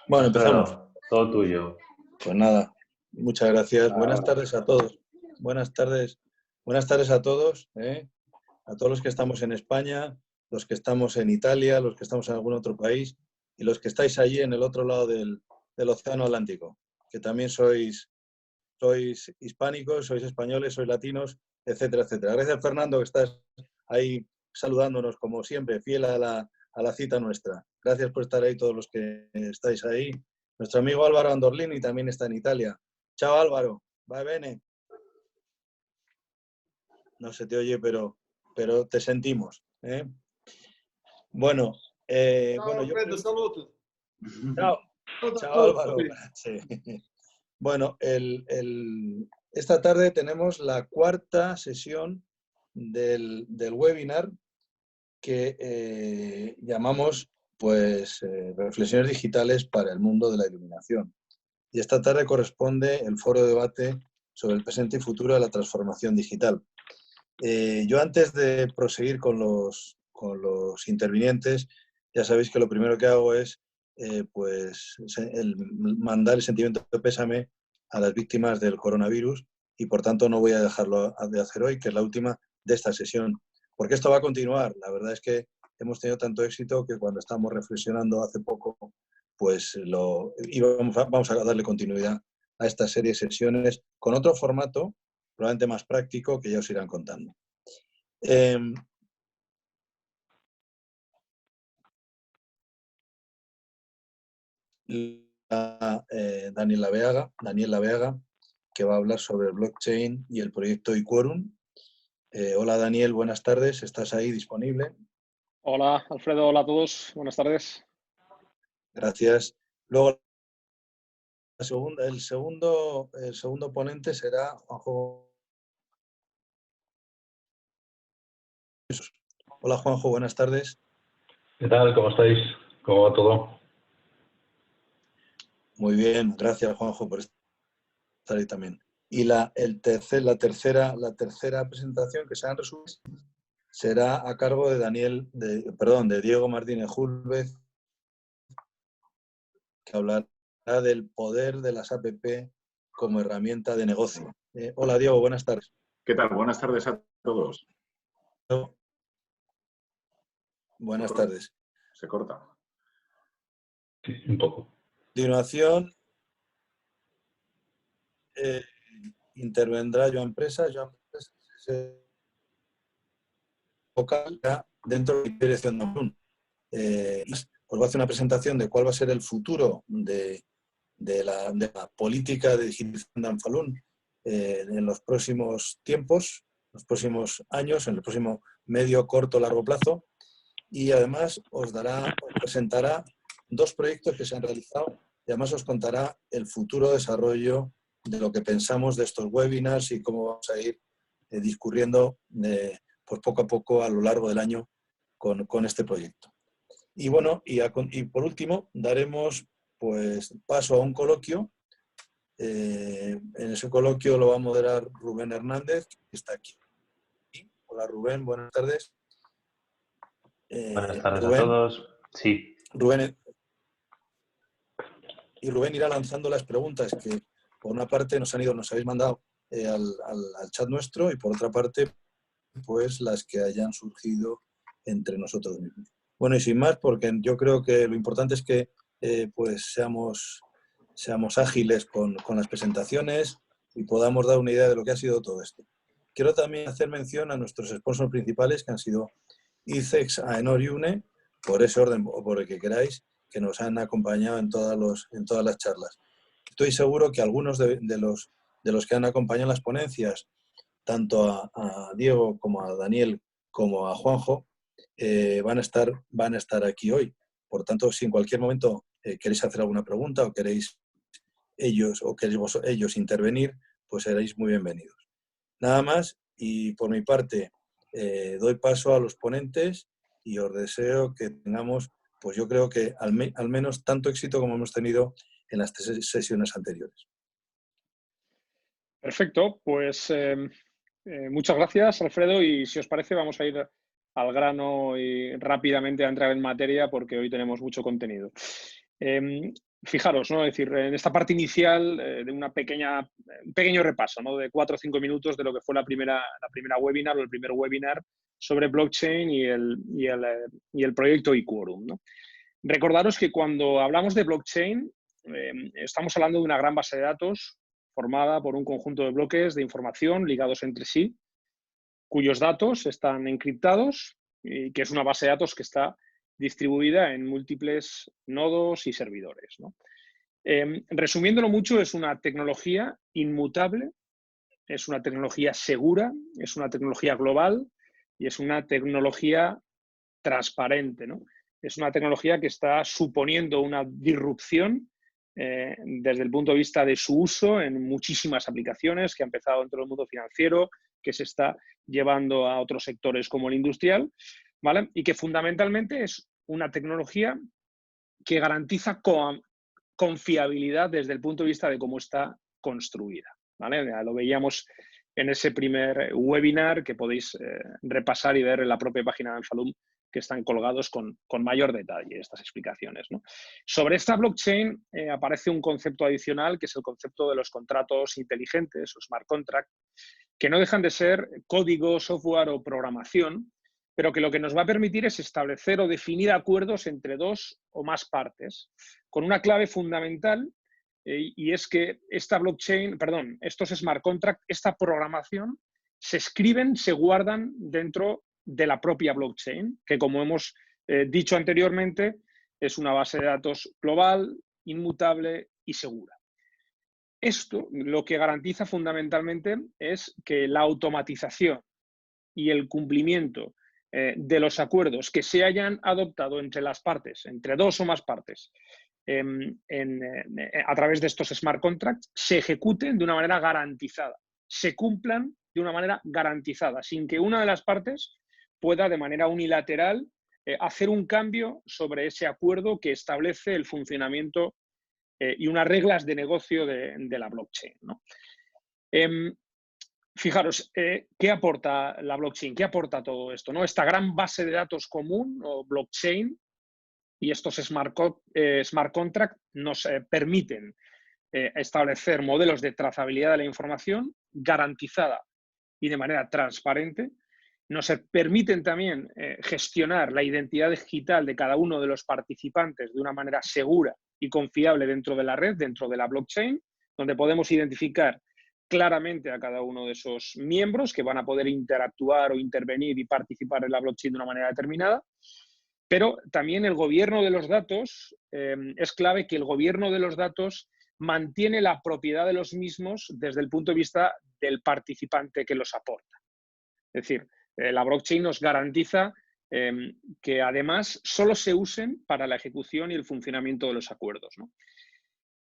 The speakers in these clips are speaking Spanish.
Bueno, empezamos. Alfredo, todo tuyo. Pues nada, muchas gracias. Buenas Ahora. tardes a todos. Buenas tardes. Buenas tardes a todos, a todos los que estamos en España, los que estamos en Italia, los que estamos en algún otro país y los que estáis allí en el otro lado del Océano Atlántico, que también sois hispánicos, sois españoles, sois latinos, etcétera, etcétera. Gracias, Fernando, que estás ahí saludándonos como siempre, fiel a la cita nuestra. Gracias por estar ahí todos los que estáis ahí. Nuestro amigo Álvaro Andorlini también está en Italia. Chao, Álvaro. Va bene. No se te oye, pero te sentimos. Bueno, Ciao, yo... Alfredo, saluto. Chao. Chao, Álvaro. Sí. Bueno, esta tarde tenemos la cuarta sesión del webinar que llamamos Reflexiones digitales para el mundo de la iluminación. Y esta tarde corresponde el foro de debate sobre el presente y futuro de la transformación digital. Yo antes de proseguir con los intervinientes, ya sabéis que lo primero que hago es mandar el sentimiento de pésame a las víctimas del coronavirus y por tanto no voy a dejarlo de hacer hoy, que es la última de esta sesión, porque esto va a continuar. La verdad es que hemos tenido tanto éxito que cuando estamos reflexionando hace poco, vamos a darle continuidad a esta serie de sesiones con otro formato, probablemente más práctico, que ya os irán contando. Daniel Laveaga, que va a hablar sobre el blockchain y el proyecto iQuorum. Hola Daniel, buenas tardes, ¿estás ahí disponible? Hola Alfredo, hola a todos, buenas tardes. Gracias. Luego, el segundo ponente será Juanjo. Hola Juanjo, buenas tardes. ¿Qué tal? ¿Cómo estáis? ¿Cómo va todo? Muy bien, gracias Juanjo por estar ahí también. Y la tercera presentación, que será en resumen, será a cargo de Diego Martínez Julvez, que hablará del poder de las APP como herramienta de negocio. Hola Diego, buenas tardes. ¿Qué tal? Buenas tardes a todos. Buenas tardes. Se corta. Sí, un poco. A continuación, intervendrá Joan Presas. Joan Presas es vocal dentro de la dirección de Amplun. Os voy a hacer una presentación de cuál va a ser el futuro de la política de digitalización de Anfalun en los próximos tiempos, los próximos años, en el próximo medio, corto, largo plazo. Y además os presentará dos proyectos que se han realizado y además os contará el futuro desarrollo de lo que pensamos de estos webinars y cómo vamos a ir discurriendo pues poco a poco a lo largo del año con este proyecto. Y bueno, y por último daremos pues paso a un coloquio. En ese coloquio lo va a moderar Rubén Hernández, que está aquí. Hola Rubén, buenas tardes. Buenas tardes a todos. Sí. Rubén irá lanzando las preguntas que por una parte nos habéis mandado al chat nuestro y por otra parte pues las que hayan surgido entre nosotros mismos. Bueno, y sin más, porque yo creo que lo importante es que pues seamos ágiles con las presentaciones y podamos dar una idea de lo que ha sido todo esto. Quiero también hacer mención a nuestros sponsors principales, que han sido ICEX, AENOR y UNE, por ese orden o por el que queráis, que nos han acompañado en todas las charlas. Estoy seguro que algunos de los que han acompañado en las ponencias, tanto a Diego como a Daniel como a Juanjo, van a estar aquí hoy. Por tanto, si en cualquier momento queréis hacer alguna pregunta o queréis ellos intervenir, pues seréis muy bienvenidos. Nada más, y por mi parte doy paso a los ponentes y os deseo que tengamos, pues yo creo que al menos tanto éxito como hemos tenido en las sesiones anteriores. Perfecto, pues muchas gracias Alfredo, y si os parece vamos a ir al grano y rápidamente a entrar en materia porque hoy tenemos mucho contenido. Fijaros, ¿no? Es decir, en esta parte inicial de un pequeño repaso, ¿no? De 4 o 5 minutos de lo que fue la primera webinar o el primer webinar sobre blockchain y el proyecto eQuorum, ¿no? Recordaros que cuando hablamos de blockchain estamos hablando de una gran base de datos formada por un conjunto de bloques de información ligados entre sí, cuyos datos están encriptados y que es una base de datos que está distribuida en múltiples nodos y servidores, ¿no? Resumiéndolo mucho, es una tecnología inmutable, es una tecnología segura, es una tecnología global y es una tecnología transparente, ¿no? Es una tecnología que está suponiendo una disrupción desde el punto de vista de su uso en muchísimas aplicaciones, que ha empezado dentro del mundo financiero, que se está llevando a otros sectores como el industrial, ¿vale? Y que fundamentalmente es una tecnología que garantiza confiabilidad desde el punto de vista de cómo está construida, ¿vale? Ya lo veíamos en ese primer webinar que podéis repasar y ver en la propia página de Anfalum, que están colgados con mayor detalle estas explicaciones, ¿no? Sobre esta blockchain aparece un concepto adicional, que es el concepto de los contratos inteligentes o smart contract, que no dejan de ser código, software o programación, pero que lo que nos va a permitir es establecer o definir acuerdos entre dos o más partes, con una clave fundamental, y es que estos smart contracts, esta programación, se escriben, se guardan dentro de la propia blockchain, que como hemos dicho anteriormente, es una base de datos global, inmutable y segura. Esto lo que garantiza fundamentalmente es que la automatización y el cumplimiento de los acuerdos que se hayan adoptado entre las partes, entre dos o más partes, a través de estos smart contracts, se ejecuten de una manera garantizada, se cumplan de una manera garantizada, sin que una de las partes pueda de manera unilateral hacer un cambio sobre ese acuerdo que establece el funcionamiento y unas reglas de negocio de la blockchain, ¿no? Fijaros, ¿qué aporta la blockchain? ¿Qué aporta todo esto, ¿no? Esta gran base de datos común o blockchain y estos smart contracts nos permiten establecer modelos de trazabilidad de la información garantizada y de manera transparente. Nos permiten también gestionar la identidad digital de cada uno de los participantes de una manera segura y confiable dentro de la red, dentro de la blockchain, donde podemos identificar claramente a cada uno de esos miembros que van a poder interactuar o intervenir y participar en la blockchain de una manera determinada. Pero también el gobierno de los datos, es clave que el gobierno de los datos mantiene la propiedad de los mismos desde el punto de vista del participante que los aporta. Es decir, la blockchain nos garantiza que además solo se usen para la ejecución y el funcionamiento de los acuerdos, ¿no?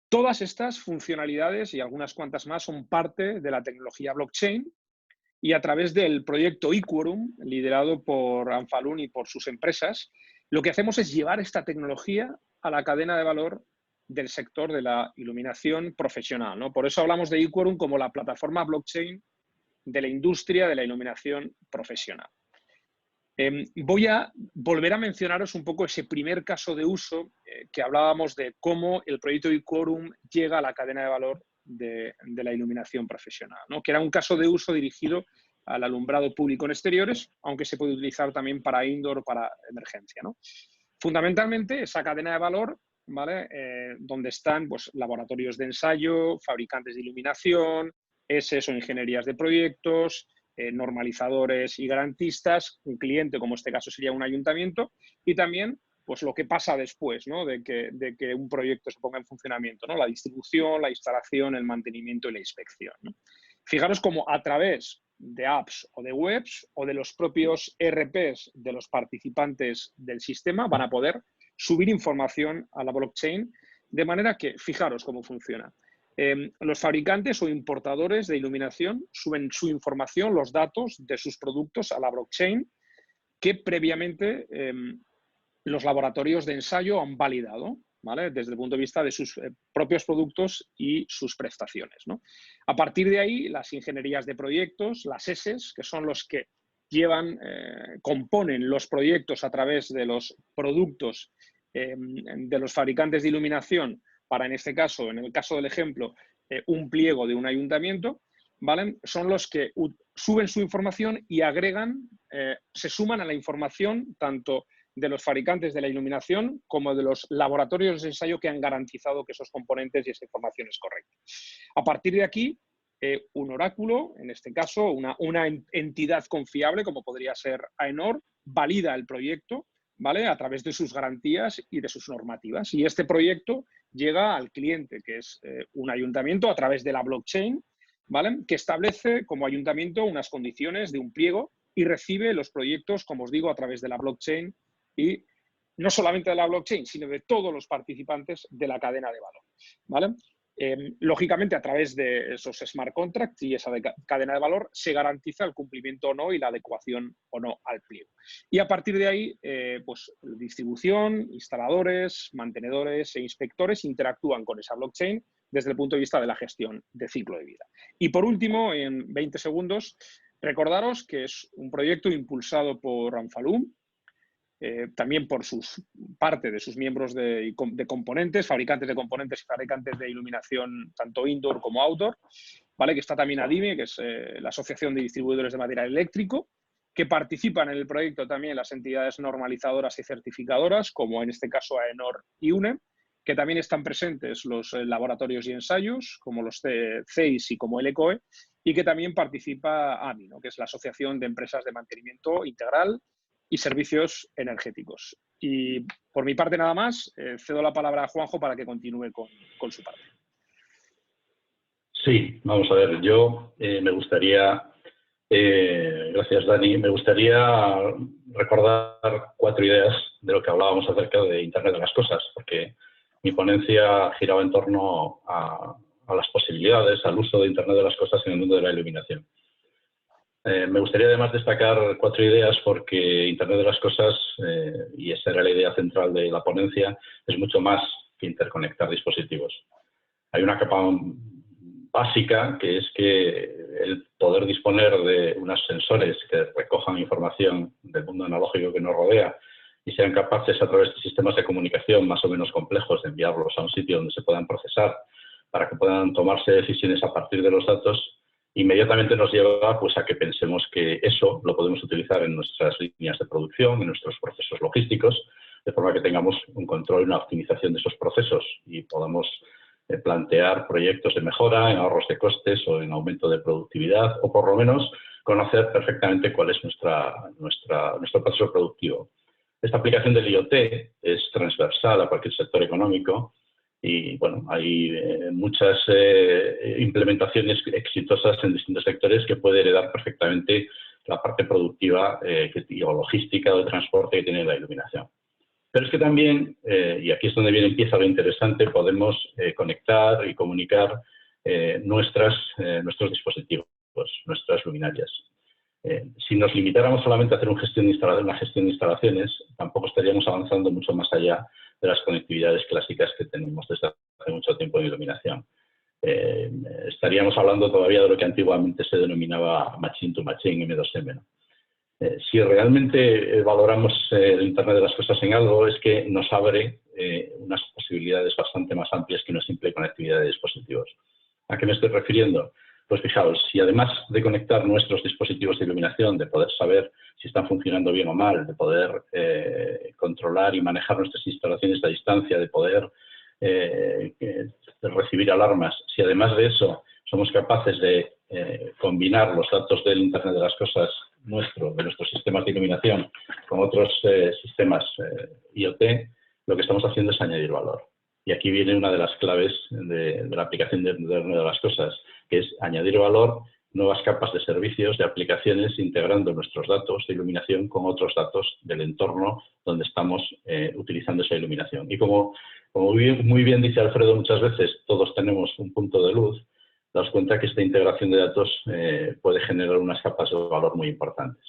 Todas estas funcionalidades y algunas cuantas más son parte de la tecnología blockchain y a través del proyecto eQuorum, liderado por Anfalum y por sus empresas, lo que hacemos es llevar esta tecnología a la cadena de valor del sector de la iluminación profesional, ¿no? Por eso hablamos de eQuorum como la plataforma blockchain de la industria de la iluminación profesional. Voy a volver a mencionaros un poco ese primer caso de uso que hablábamos de cómo el proyecto eQuorum llega a la cadena de valor de la iluminación profesional, ¿no? Que era un caso de uso dirigido al alumbrado público en exteriores, aunque se puede utilizar también para indoor o para emergencia, ¿no? Fundamentalmente, esa cadena de valor, ¿vale? Donde están pues, laboratorios de ensayo, fabricantes de iluminación, ESEs o ingenierías de proyectos, normalizadores y garantistas, un cliente, como este caso sería un ayuntamiento, y también pues, lo que pasa después, ¿no? de que un proyecto se ponga en funcionamiento, ¿no? La distribución, la instalación, el mantenimiento y la inspección, ¿no? Fijaros cómo a través de apps o de webs o de los propios ERPs de los participantes del sistema van a poder subir información a la blockchain de manera que, fijaros cómo funciona. Los fabricantes o importadores de iluminación suben su información, los datos de sus productos a la blockchain que previamente los laboratorios de ensayo han validado, ¿vale? Desde el punto de vista de sus propios productos y sus prestaciones, ¿no? A partir de ahí, las ingenierías de proyectos, las ESEs, que son los que componen los proyectos a través de los productos de los fabricantes de iluminación para, en este caso, en el caso del ejemplo, un pliego de un ayuntamiento, ¿vale? Son los que suben su información y agregan, se suman a la información tanto de los fabricantes de la iluminación como de los laboratorios de ensayo que han garantizado que esos componentes y esa información es correcta. A partir de aquí, un oráculo, en este caso una entidad confiable como podría ser AENOR, valida el proyecto, ¿vale? A través de sus garantías y de sus normativas. Y este proyecto llega al cliente, que es un ayuntamiento, a través de la blockchain, ¿vale? Que establece como ayuntamiento unas condiciones de un pliego y recibe los proyectos, como os digo, a través de la blockchain y no solamente de la blockchain, sino de todos los participantes de la cadena de valor, ¿vale? Lógicamente, a través de esos smart contracts y esa cadena de valor se garantiza el cumplimiento o no y la adecuación o no al pliego. Y a partir de ahí, pues distribución, instaladores, mantenedores e inspectores interactúan con esa blockchain desde el punto de vista de la gestión de ciclo de vida. Y por último, en 20 segundos, recordaros que es un proyecto impulsado por Anfalum, también por parte de sus miembros de componentes, fabricantes de componentes y fabricantes de iluminación tanto indoor como outdoor, ¿vale? Que está también ADIME, que es la Asociación de Distribuidores de Material Eléctrico, que participan en el proyecto también las entidades normalizadoras y certificadoras, como en este caso AENOR y UNE, que también están presentes los laboratorios y ensayos, como los CEIS y como el ECOE, y que también participa AMI, ¿no? Que es la Asociación de Empresas de Mantenimiento Integral y Servicios Energéticos. Y por mi parte nada más, cedo la palabra a Juanjo para que continúe con su parte. Sí, vamos a ver, yo me gustaría, gracias Dani, me gustaría recordar 4 ideas de lo que hablábamos acerca de Internet de las Cosas, porque mi ponencia giraba en torno a las posibilidades, al uso de Internet de las Cosas en el mundo de la iluminación. Me gustaría además destacar 4 ideas porque Internet de las Cosas, y esa era la idea central de la ponencia, es mucho más que interconectar dispositivos. Hay una capa básica que es que el poder disponer de unos sensores que recojan información del mundo analógico que nos rodea y sean capaces a través de sistemas de comunicación más o menos complejos de enviarlos a un sitio donde se puedan procesar para que puedan tomarse decisiones a partir de los datos, inmediatamente nos lleva pues, a que pensemos que eso lo podemos utilizar en nuestras líneas de producción, en nuestros procesos logísticos, de forma que tengamos un control y una optimización de esos procesos y podamos plantear proyectos de mejora en ahorros de costes o en aumento de productividad, o por lo menos conocer perfectamente cuál es nuestro proceso productivo. Esta aplicación del IoT es transversal a cualquier sector económico. Y bueno, hay muchas implementaciones exitosas en distintos sectores que puede heredar perfectamente la parte productiva o logística o de transporte que tiene la iluminación. Pero es que también, y aquí es donde empieza lo interesante, podemos conectar y comunicar nuestros dispositivos, nuestras luminarias. Si nos limitáramos solamente a hacer una gestión de instalaciones, tampoco estaríamos avanzando mucho más allá de las conectividades clásicas que tenemos desde hace mucho tiempo en iluminación. Estaríamos hablando todavía de lo que antiguamente se denominaba machine to machine, M2M, ¿no? Si realmente valoramos el Internet de las Cosas en algo, es que nos abre unas posibilidades bastante más amplias que una simple conectividad de dispositivos. ¿A qué me estoy refiriendo? Pues fijaos, si además de conectar nuestros dispositivos de iluminación, de poder saber si están funcionando bien o mal, de poder controlar y manejar nuestras instalaciones a distancia, de poder recibir alarmas, si además de eso somos capaces de combinar los datos del Internet de las Cosas de nuestros sistemas de iluminación con otros sistemas IoT, lo que estamos haciendo es añadir valor. Y aquí viene una de las claves de la aplicación de Internet de las Cosas, que es añadir valor, nuevas capas de servicios, de aplicaciones, integrando nuestros datos de iluminación con otros datos del entorno donde estamos utilizando esa iluminación. Y como muy bien dice Alfredo muchas veces, todos tenemos un punto de luz, daos cuenta que esta integración de datos puede generar unas capas de valor muy importantes.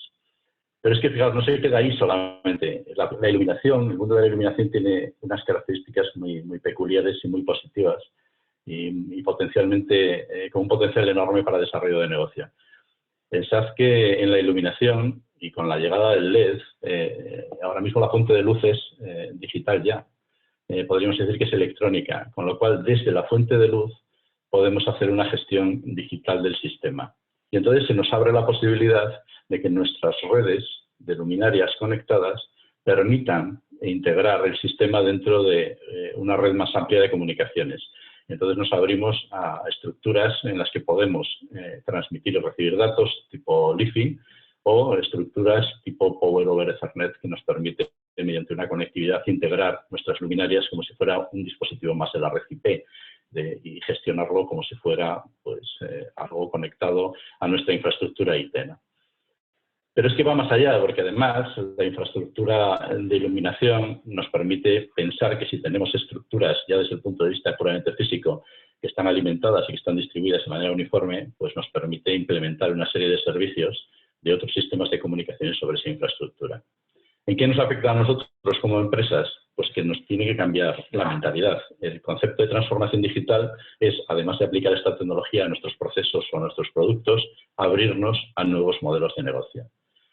Pero es que, fijaos, no se queda ahí solamente. La iluminación, el mundo de la iluminación tiene unas características muy peculiares y muy positivas y potencialmente, con un potencial enorme para desarrollo de negocio. Pensad que en la iluminación Y con la llegada del LED, ahora mismo la fuente de luz es digital ya. Podríamos decir que es electrónica, con lo cual desde la fuente de luz podemos hacer una gestión digital del sistema. Y entonces se nos abre la posibilidad de que nuestras redes de luminarias conectadas permitan integrar el sistema dentro de una red más amplia de comunicaciones. Entonces nos abrimos a estructuras en las que podemos transmitir y recibir datos tipo LiFi o estructuras tipo Power over Ethernet que nos permite mediante una conectividad integrar nuestras luminarias como si fuera un dispositivo más de la red IP y gestionarlo como si fuera pues, algo conectado a nuestra infraestructura IT, ¿no? Pero es que va más allá, porque además la infraestructura de iluminación nos permite pensar que si tenemos estructuras ya desde el punto de vista puramente físico que están alimentadas y que están distribuidas de manera uniforme, pues nos permite implementar una serie de servicios de otros sistemas de comunicaciones sobre esa infraestructura. ¿En qué nos afecta a nosotros como empresas? Pues que nos tiene que cambiar la mentalidad. El concepto de transformación digital es, además de aplicar esta tecnología a nuestros procesos o a nuestros productos, abrirnos a nuevos modelos de negocio.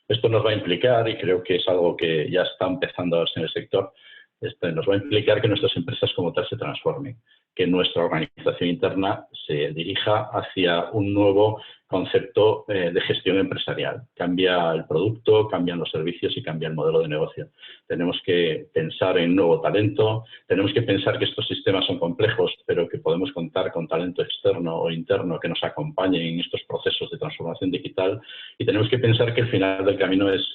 Esto nos va a implicar, y creo que es algo que ya está empezando a verse en el sector, nos va a implicar que nuestras empresas como tal se transformen, que nuestra organización interna se dirija hacia un nuevo concepto de gestión empresarial. Cambia el producto, cambian los servicios y cambia el modelo de negocio. Tenemos que pensar en nuevo talento, tenemos que pensar que estos sistemas son complejos, pero que podemos contar con talento externo o interno que nos acompañe en estos procesos de transformación digital, y tenemos que pensar que el final del camino es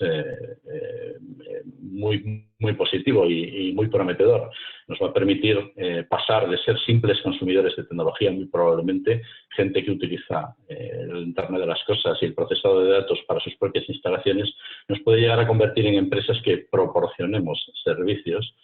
muy positivo y muy prometedor. Nos va a permitir pasar de ser simples consumidores de tecnología, muy probablemente gente que utiliza el Internet de las cosas y el procesado de datos para sus propias instalaciones, nos puede llegar a convertir en empresas que proporcionemos servicios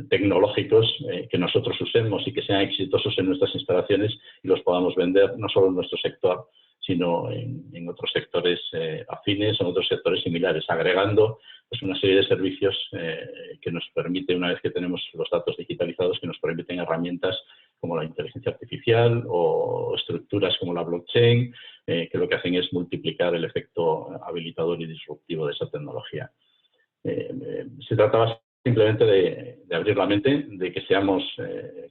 tecnológicos que nosotros usemos y que sean exitosos en nuestras instalaciones y los podamos vender no solo en nuestro sector, sino en otros sectores afines o en otros sectores similares, agregando pues, una serie de servicios que nos permite, una vez que tenemos los datos digitalizados, que nos permiten herramientas como la inteligencia artificial o estructuras como la blockchain, que lo que hacen es multiplicar el efecto habilitador y disruptivo de esa tecnología. Se trataba simplemente de abrir la mente, de que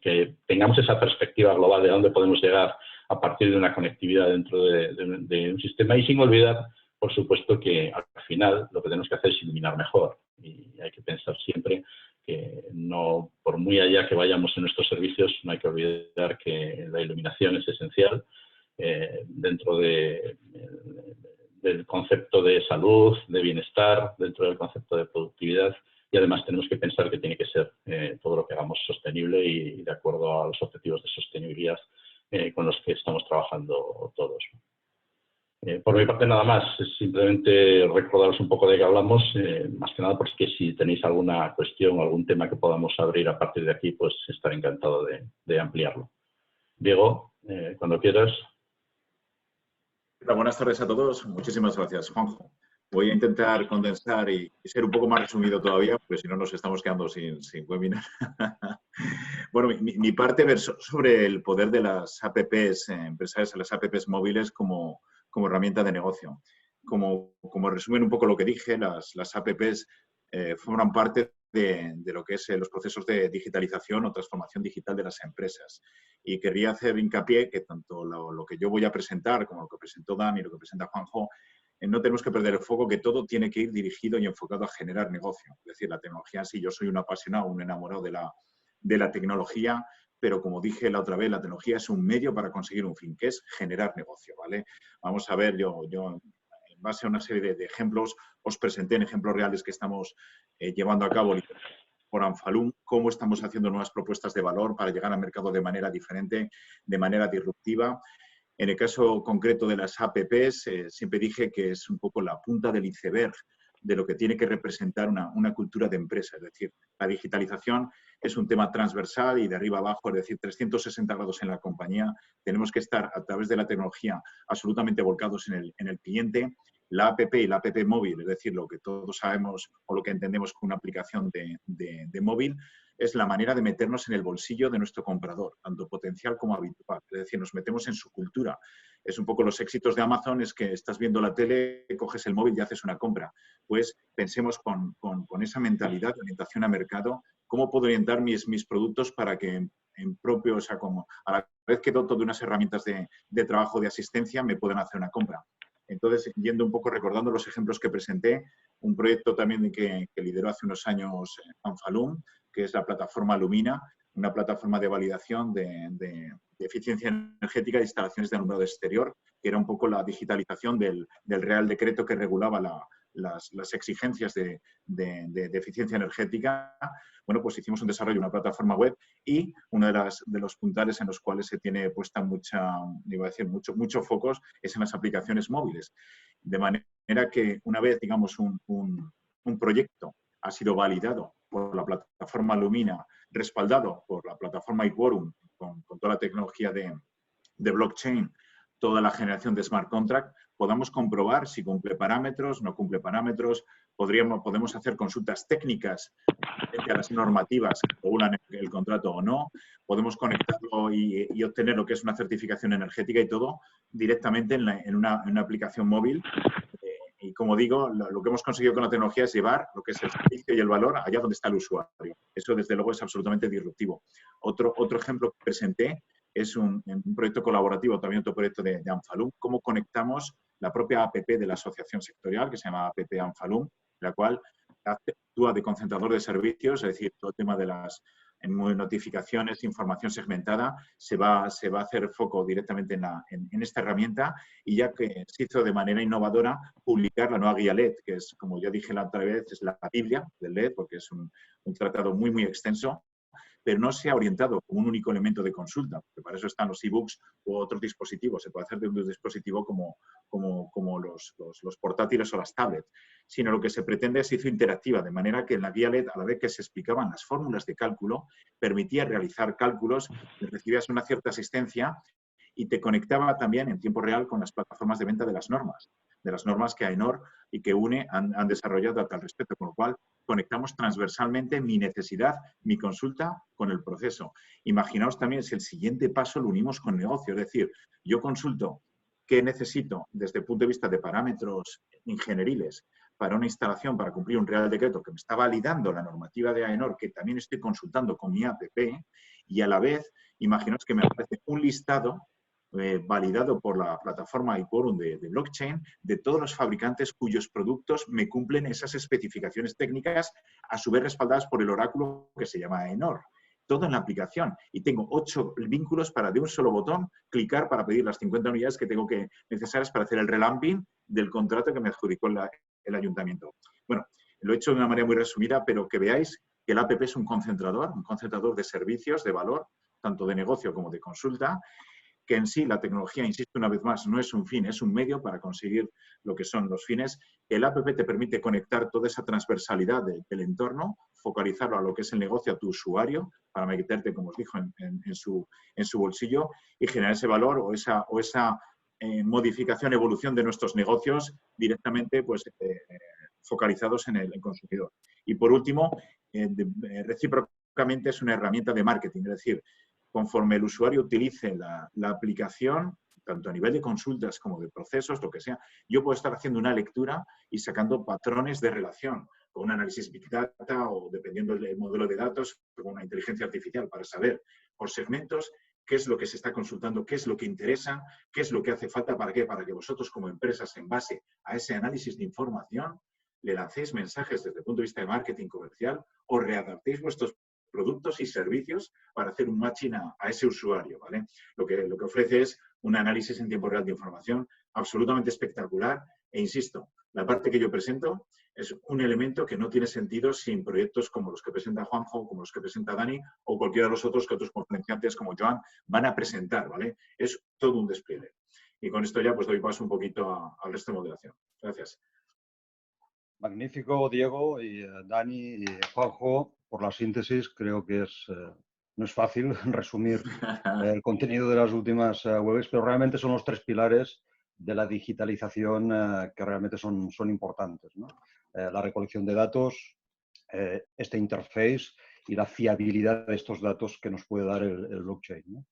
que tengamos esa perspectiva global de dónde podemos llegar a partir de una conectividad dentro de un sistema, y sin olvidar, por supuesto, que al final lo que tenemos que hacer es iluminar mejor, y hay que pensar siempre que no, por muy allá que vayamos en nuestros servicios, no hay que olvidar que la iluminación es esencial dentro del concepto de salud, de bienestar, dentro del concepto de productividad, y además tenemos que pensar que tiene que ser todo lo que hagamos sostenible y de acuerdo a los objetivos de sostenibilidad con los que estamos trabajando todos. Por mi parte nada más, es simplemente recordaros un poco de qué hablamos, más que nada porque si tenéis alguna cuestión o algún tema que podamos abrir a partir de aquí, pues estaré encantado de ampliarlo. Diego, cuando quieras. Hola, buenas tardes a todos. Muchísimas gracias, Juanjo. Voy a intentar condensar y ser un poco más resumido todavía, porque si no nos estamos quedando sin webinar. Bueno, mi parte verso sobre el poder de las APPs empresariales, las APPs móviles como herramienta de negocio. Como resumen un poco lo que dije, las APPs forman parte de lo que es los procesos de digitalización o transformación digital de las empresas. Y querría hacer hincapié que tanto lo que yo voy a presentar como lo que presentó Dani y lo que presenta Juanjo, no tenemos que perder el foco, que todo tiene que ir dirigido y enfocado a generar negocio. Es decir, la tecnología sí, yo soy un apasionado, un enamorado de la tecnología, pero como dije la otra vez, la tecnología es un medio para conseguir un fin, que es generar negocio, ¿vale? Vamos a ver, yo en base a una serie de ejemplos, os presenté en ejemplos reales que estamos llevando a cabo por Anfalum, cómo estamos haciendo nuevas propuestas de valor para llegar al mercado de manera diferente, de manera disruptiva. En el caso concreto de las APPs, siempre dije que es un poco la punta del iceberg de lo que tiene que representar una cultura de empresa. Es decir, la digitalización es un tema transversal y de arriba abajo, es decir, 360 grados en la compañía. Tenemos que estar a través de la tecnología absolutamente volcados en el cliente. La APP y la APP móvil, es decir, lo que todos sabemos o lo que entendemos como una aplicación de móvil, es la manera de meternos en el bolsillo de nuestro comprador, tanto potencial como habitual. Es decir, nos metemos en su cultura. Es un poco los éxitos de Amazon, es que estás viendo la tele, coges el móvil y haces una compra. Pues pensemos con esa mentalidad de orientación a mercado, cómo puedo orientar mis productos para que en propio, o sea, como a la vez que doto de unas herramientas de trabajo, de asistencia, me puedan hacer una compra. Entonces, yendo un poco, recordando los ejemplos que presenté, un proyecto también que lideró hace unos años Anfalum, que es la plataforma Lumina, una plataforma de validación de eficiencia energética de instalaciones de alumbrado exterior, que era un poco la digitalización del Real Decreto que regulaba las exigencias de eficiencia energética. Bueno, pues hicimos un desarrollo de una plataforma web y uno de los puntales en los cuales se tiene puesta mucho focos es en las aplicaciones móviles. De manera que una vez, digamos, un proyecto ha sido validado por la plataforma Lumina, respaldado por la plataforma iQuorum, con toda la tecnología de blockchain, toda la generación de smart contract, podamos comprobar si cumple parámetros, no cumple parámetros, podemos hacer consultas técnicas a las normativas que regulan el contrato o no, podemos conectarlo y obtener lo que es una certificación energética y todo directamente en una aplicación móvil. Y como digo, lo que hemos conseguido con la tecnología es llevar lo que es el servicio y el valor allá donde está el usuario. Eso, desde luego, es absolutamente disruptivo. Otro ejemplo que presenté es un proyecto colaborativo, también otro proyecto de Anfalum, cómo conectamos la propia app de la asociación sectorial, que se llama app Anfalum, la cual actúa de concentrador de servicios, es decir, todo el tema de las notificaciones, información segmentada, se va a hacer foco directamente en esta herramienta, y ya que se hizo de manera innovadora publicar la nueva guía LED, que es, como ya dije la otra vez, es la Biblia del LED, porque es un tratado muy extenso, pero no se ha orientado como un único elemento de consulta, porque para eso están los e-books u otros dispositivos. Se puede hacer de un dispositivo como los portátiles o las tablets, sino lo que se pretende es hizo interactiva, de manera que en la guía LED, a la vez que se explicaban las fórmulas de cálculo, permitía realizar cálculos, recibías una cierta asistencia y te conectaba también en tiempo real con las plataformas de venta de las normas que AENOR y que UNE han desarrollado a tal respecto, con lo cual conectamos transversalmente mi necesidad, mi consulta con el proceso. Imaginaos también si el siguiente paso lo unimos con negocio, es decir, yo consulto qué necesito desde el punto de vista de parámetros ingenieriles para una instalación, para cumplir un Real Decreto que me está validando la normativa de AENOR, que también estoy consultando con mi app, y a la vez, imaginaos que me aparece un listado validado por la plataforma iQuorum de blockchain de todos los fabricantes cuyos productos me cumplen esas especificaciones técnicas, a su vez respaldadas por el oráculo que se llama AENOR. Todo en la aplicación. Y tengo 8 vínculos para de un solo botón clicar para pedir las 50 unidades que tengo necesarias para hacer el relamping del contrato que me adjudicó el ayuntamiento. Bueno, lo he hecho de una manera muy resumida, pero que veáis que el app es un concentrador de servicios, de valor, tanto de negocio como de consulta, que en sí la tecnología, insisto una vez más, no es un fin, es un medio para conseguir lo que son los fines. El app te permite conectar toda esa transversalidad del entorno, focalizarlo a lo que es el negocio, a tu usuario, para meterte, como os dijo, en su bolsillo y generar ese valor o esa modificación, evolución de nuestros negocios directamente pues, focalizados en el consumidor. Y por último, recíprocamente es una herramienta de marketing, es decir, conforme el usuario utilice la aplicación, tanto a nivel de consultas como de procesos, lo que sea, yo puedo estar haciendo una lectura y sacando patrones de relación con un análisis Big Data o, dependiendo del modelo de datos, con una inteligencia artificial para saber por segmentos qué es lo que se está consultando, qué es lo que interesa, qué es lo que hace falta, ¿para qué? Para que vosotros como empresas, en base a ese análisis de información, le lancéis mensajes desde el punto de vista de marketing comercial o readaptéis vuestros productos y servicios para hacer un matching a ese usuario, ¿vale? Lo que ofrece es un análisis en tiempo real de información absolutamente espectacular e, insisto, la parte que yo presento es un elemento que no tiene sentido sin proyectos como los que presenta Juanjo, como los que presenta Dani o cualquiera de los otros que otros conferenciantes como Joan van a presentar, ¿vale? Es todo un despliegue. Y con esto ya pues doy paso un poquito al resto de moderación. Gracias. Magnífico, Diego y Dani y Juanjo, por la síntesis. Creo que no es fácil resumir el contenido de las últimas webs, pero realmente son los 3 pilares de la digitalización que realmente son importantes, ¿no? La recolección de datos, este interface y la fiabilidad de estos datos que nos puede dar el blockchain, ¿no?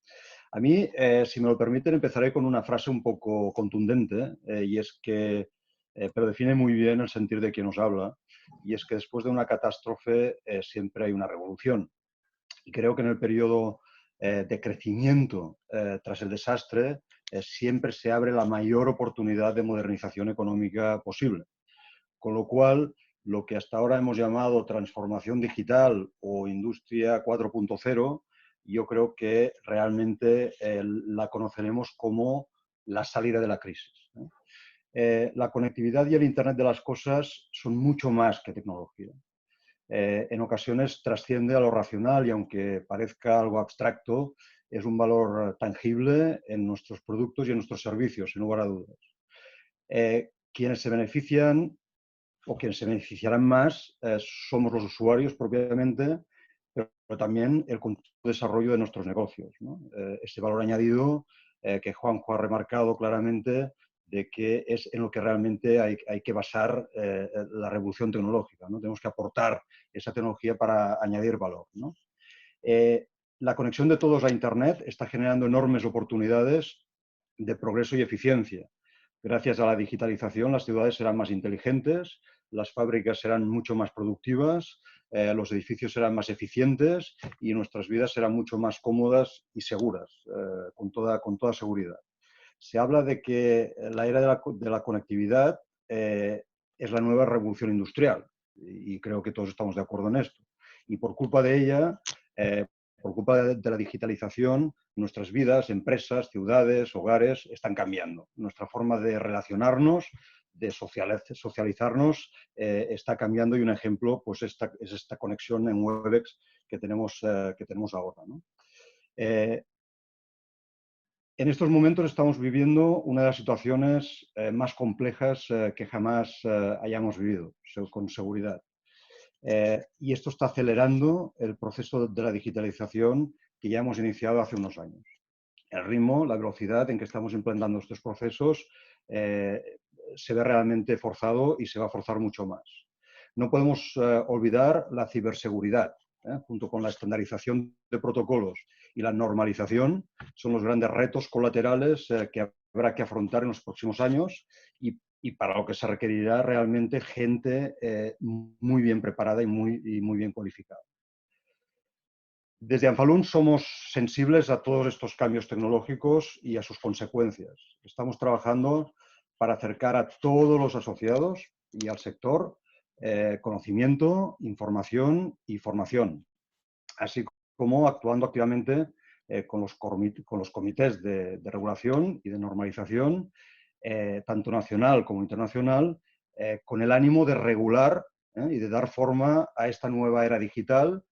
A mí, si me lo permiten, empezaré con una frase un poco contundente, y es que, pero define muy bien el sentir de quien nos habla, y es que después de una catástrofe siempre hay una revolución. Y creo que en el periodo de crecimiento tras el desastre siempre se abre la mayor oportunidad de modernización económica posible. Con lo cual, lo que hasta ahora hemos llamado transformación digital o industria 4.0, yo creo que realmente la conoceremos como la salida de la crisis, ¿no? La conectividad y el Internet de las cosas son mucho más que tecnología. En ocasiones trasciende a lo racional y aunque parezca algo abstracto, es un valor tangible en nuestros productos y en nuestros servicios, sin lugar a dudas. Quienes se benefician o quienes se beneficiarán más somos los usuarios propiamente, pero también el desarrollo de nuestros negocios, ¿no? Ese valor añadido que Juanjo ha remarcado claramente de que es en lo que realmente hay que basar la revolución tecnológica, ¿no? Tenemos que aportar esa tecnología para añadir valor, ¿no? La conexión de todos a Internet está generando enormes oportunidades de progreso y eficiencia. Gracias a la digitalización, las ciudades serán más inteligentes, las fábricas serán mucho más productivas, los edificios serán más eficientes y nuestras vidas serán mucho más cómodas y seguras, con toda seguridad. Se habla de que la era de la conectividad es la nueva revolución industrial y creo que todos estamos de acuerdo en esto. Y por culpa de ella, por culpa de la digitalización, nuestras vidas, empresas, ciudades, hogares están cambiando. Nuestra forma de relacionarnos, de socializarnos está cambiando y un ejemplo pues, es esta conexión en Webex que tenemos ahora, ¿no? En estos momentos estamos viviendo una de las situaciones más complejas que jamás hayamos vivido, con seguridad. Y esto está acelerando el proceso de la digitalización que ya hemos iniciado hace unos años. El ritmo, la velocidad en que estamos implementando estos procesos se ve realmente forzado y se va a forzar mucho más. No podemos olvidar la ciberseguridad, junto con la estandarización de protocolos y la normalización, son los grandes retos colaterales que habrá que afrontar en los próximos años y para lo que se requerirá realmente gente muy bien preparada y muy bien cualificada. Desde Anfalum somos sensibles a todos estos cambios tecnológicos y a sus consecuencias. Estamos trabajando para acercar a todos los asociados y al sector conocimiento, información y formación, así como actuando activamente con los comités de regulación y de normalización, tanto nacional como internacional, con el ánimo de regular y de dar forma a esta nueva era digital,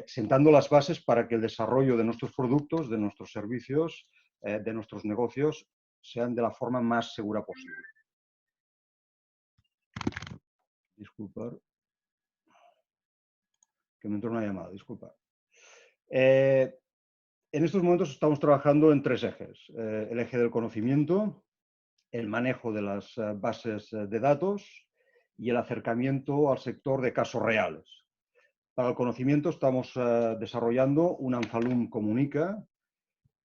sentando las bases para que el desarrollo de nuestros productos, de nuestros servicios, de nuestros negocios, sean de la forma más segura posible. Disculpar. Que me entró una llamada, disculpa. En estos momentos estamos trabajando en tres ejes. El eje del conocimiento, el manejo de las bases de datos y el acercamiento al sector de casos reales. Para el conocimiento estamos desarrollando un Anfalum Comunica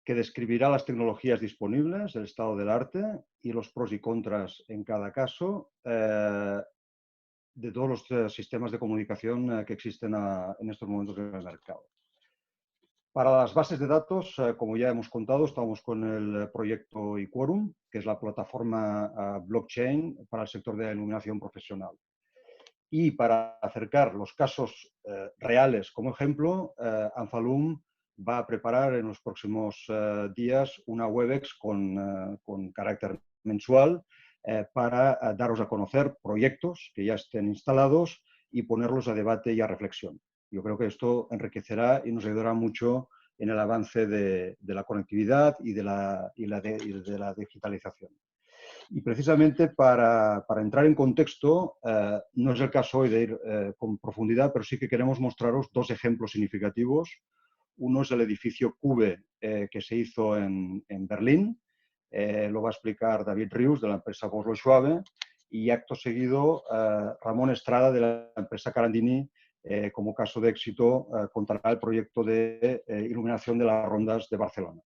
que describirá las tecnologías disponibles, el estado del arte y los pros y contras en cada caso de todos los sistemas de comunicación que existen en estos momentos en el mercado. Para las bases de datos, como ya hemos contado, estamos con el proyecto iQuorum, que es la plataforma blockchain para el sector de la iluminación profesional. Y para acercar los casos reales como ejemplo, Anfalum va a preparar en los próximos días una Webex con carácter mensual para daros a conocer proyectos que ya estén instalados y ponerlos a debate y a reflexión. Yo creo que esto enriquecerá y nos ayudará mucho en el avance de la conectividad y de la digitalización. Y precisamente para entrar en contexto, no es el caso hoy de ir con profundidad, pero sí que queremos mostraros dos ejemplos significativos. Uno es el edificio Cube que se hizo en Berlín, lo va a explicar David Rius de la empresa Vossloh Schwabe y acto seguido Ramón Estrada de la empresa Carandini como caso de éxito, contará el proyecto de iluminación de las rondas de Barcelona.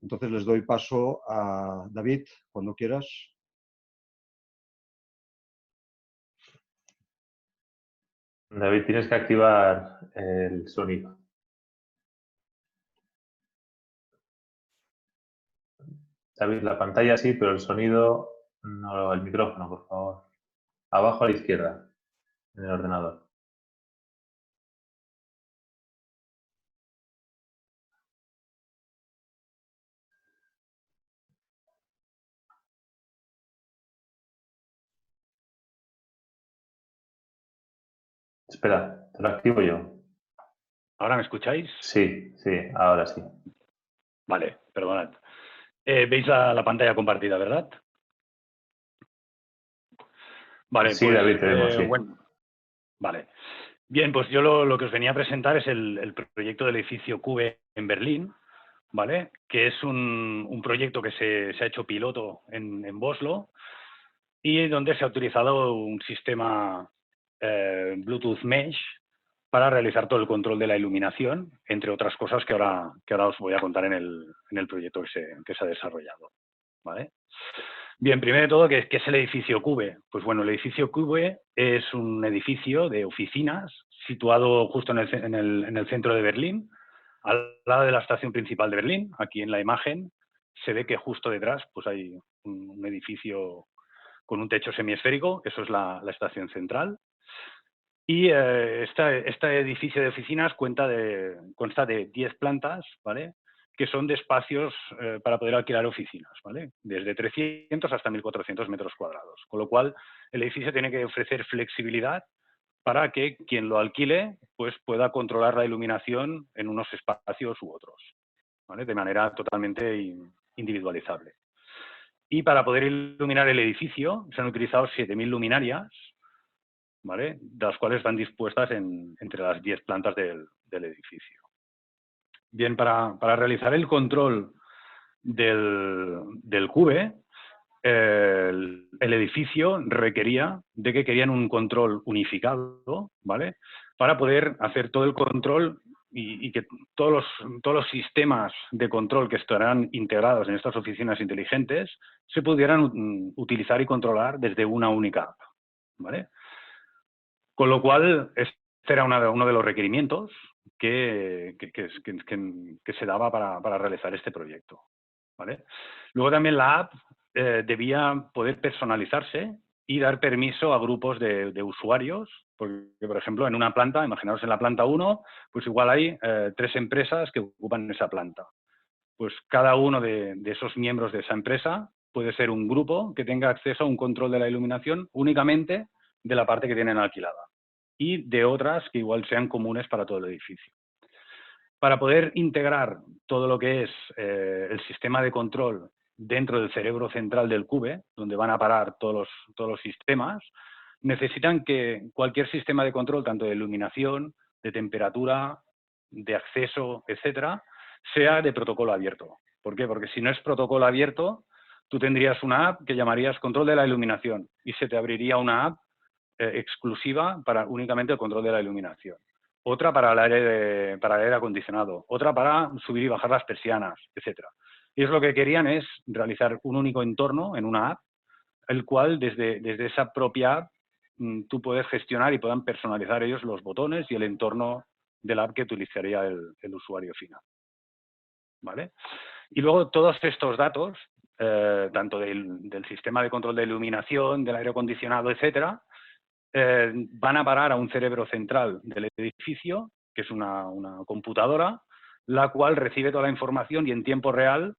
Entonces les doy paso a David, cuando quieras. David, tienes que activar el sonido. David, la pantalla sí, pero el sonido no, el micrófono, por favor. Abajo a la izquierda, en el ordenador. Espera, te lo activo yo. ¿Ahora me escucháis? Sí, sí, ahora sí. Vale, perdonad. ¿Veis la pantalla compartida, verdad? Vale, Sí, pues David, te vemos, sí. bueno, vale. Bien, pues yo lo que os venía a presentar es el proyecto del edificio Cube en Berlín, ¿vale? Que es un proyecto que se ha hecho piloto en Oslo y donde se ha utilizado un sistema Bluetooth Mesh para realizar todo el control de la iluminación, entre otras cosas que ahora os voy a contar en el proyecto que se ha desarrollado, ¿vale? Bien, primero de todo, ¿qué es el edificio Cube? Pues bueno, el edificio Cube es un edificio de oficinas situado justo en el centro de Berlín, al lado de la estación principal de Berlín. Aquí en la imagen se ve que justo detrás pues hay un edificio con un techo semiesférico, eso es la estación central. Y este edificio de oficinas consta de 10 plantas, ¿vale? Que son de espacios para poder alquilar oficinas, ¿vale? Desde 300 hasta 1.400 metros cuadrados. Con lo cual, el edificio tiene que ofrecer flexibilidad para que quien lo alquile pues, pueda controlar la iluminación en unos espacios u otros, ¿vale? De manera totalmente individualizable. Y para poder iluminar el edificio se han utilizado 7.000 luminarias, ¿vale? De las cuales están dispuestas entre las 10 plantas del edificio. Bien, para realizar el control del Cube, el edificio requería de que querían un control unificado, ¿vale? Para poder hacer todo el control y que todos los sistemas de control que estarán integrados en estas oficinas inteligentes se pudieran utilizar y controlar desde una única app, ¿vale? Con lo cual, este era uno de los requerimientos que se daba para realizar este proyecto, ¿vale? Luego también la app debía poder personalizarse y dar permiso a grupos de usuarios, porque, por ejemplo, en una planta, imaginaos en la planta 1, pues igual hay 3 empresas que ocupan esa planta. Pues cada uno de esos miembros de esa empresa puede ser un grupo que tenga acceso a un control de la iluminación únicamente de la parte que tienen alquilada y de otras que igual sean comunes para todo el edificio. Para poder integrar todo lo que es el sistema de control dentro del cerebro central del Cube, donde van a parar todos los sistemas, necesitan que cualquier sistema de control, tanto de iluminación, de temperatura, de acceso, etcétera, sea de protocolo abierto. ¿Por qué? Porque si no es protocolo abierto, tú tendrías una app que llamarías control de la iluminación y se te abriría una app exclusiva para únicamente el control de la iluminación. Otra para el aire acondicionado, otra para subir y bajar las persianas, etcétera. Ellos lo que querían es realizar un único entorno en una app, el cual desde esa propia app tú puedes gestionar y puedan personalizar ellos los botones y el entorno de la app que utilizaría el usuario final, ¿vale? Y luego todos estos datos, tanto del sistema de control de iluminación, del aire acondicionado, etcétera, van a parar a un cerebro central del edificio, que es una computadora, la cual recibe toda la información y en tiempo real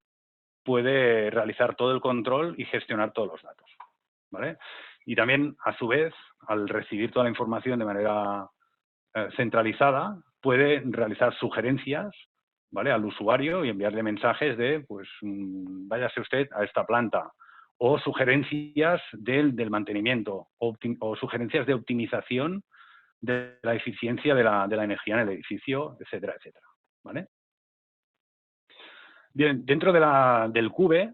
puede realizar todo el control y gestionar todos los datos, ¿vale? Y también, a su vez, al recibir toda la información de manera centralizada, puede realizar sugerencias, ¿vale?, al usuario y enviarle mensajes de, pues, váyase usted a esta planta, o sugerencias del mantenimiento, o sugerencias de optimización de la eficiencia de la energía en el edificio, etcétera, etcétera, ¿vale? Bien, dentro del Cube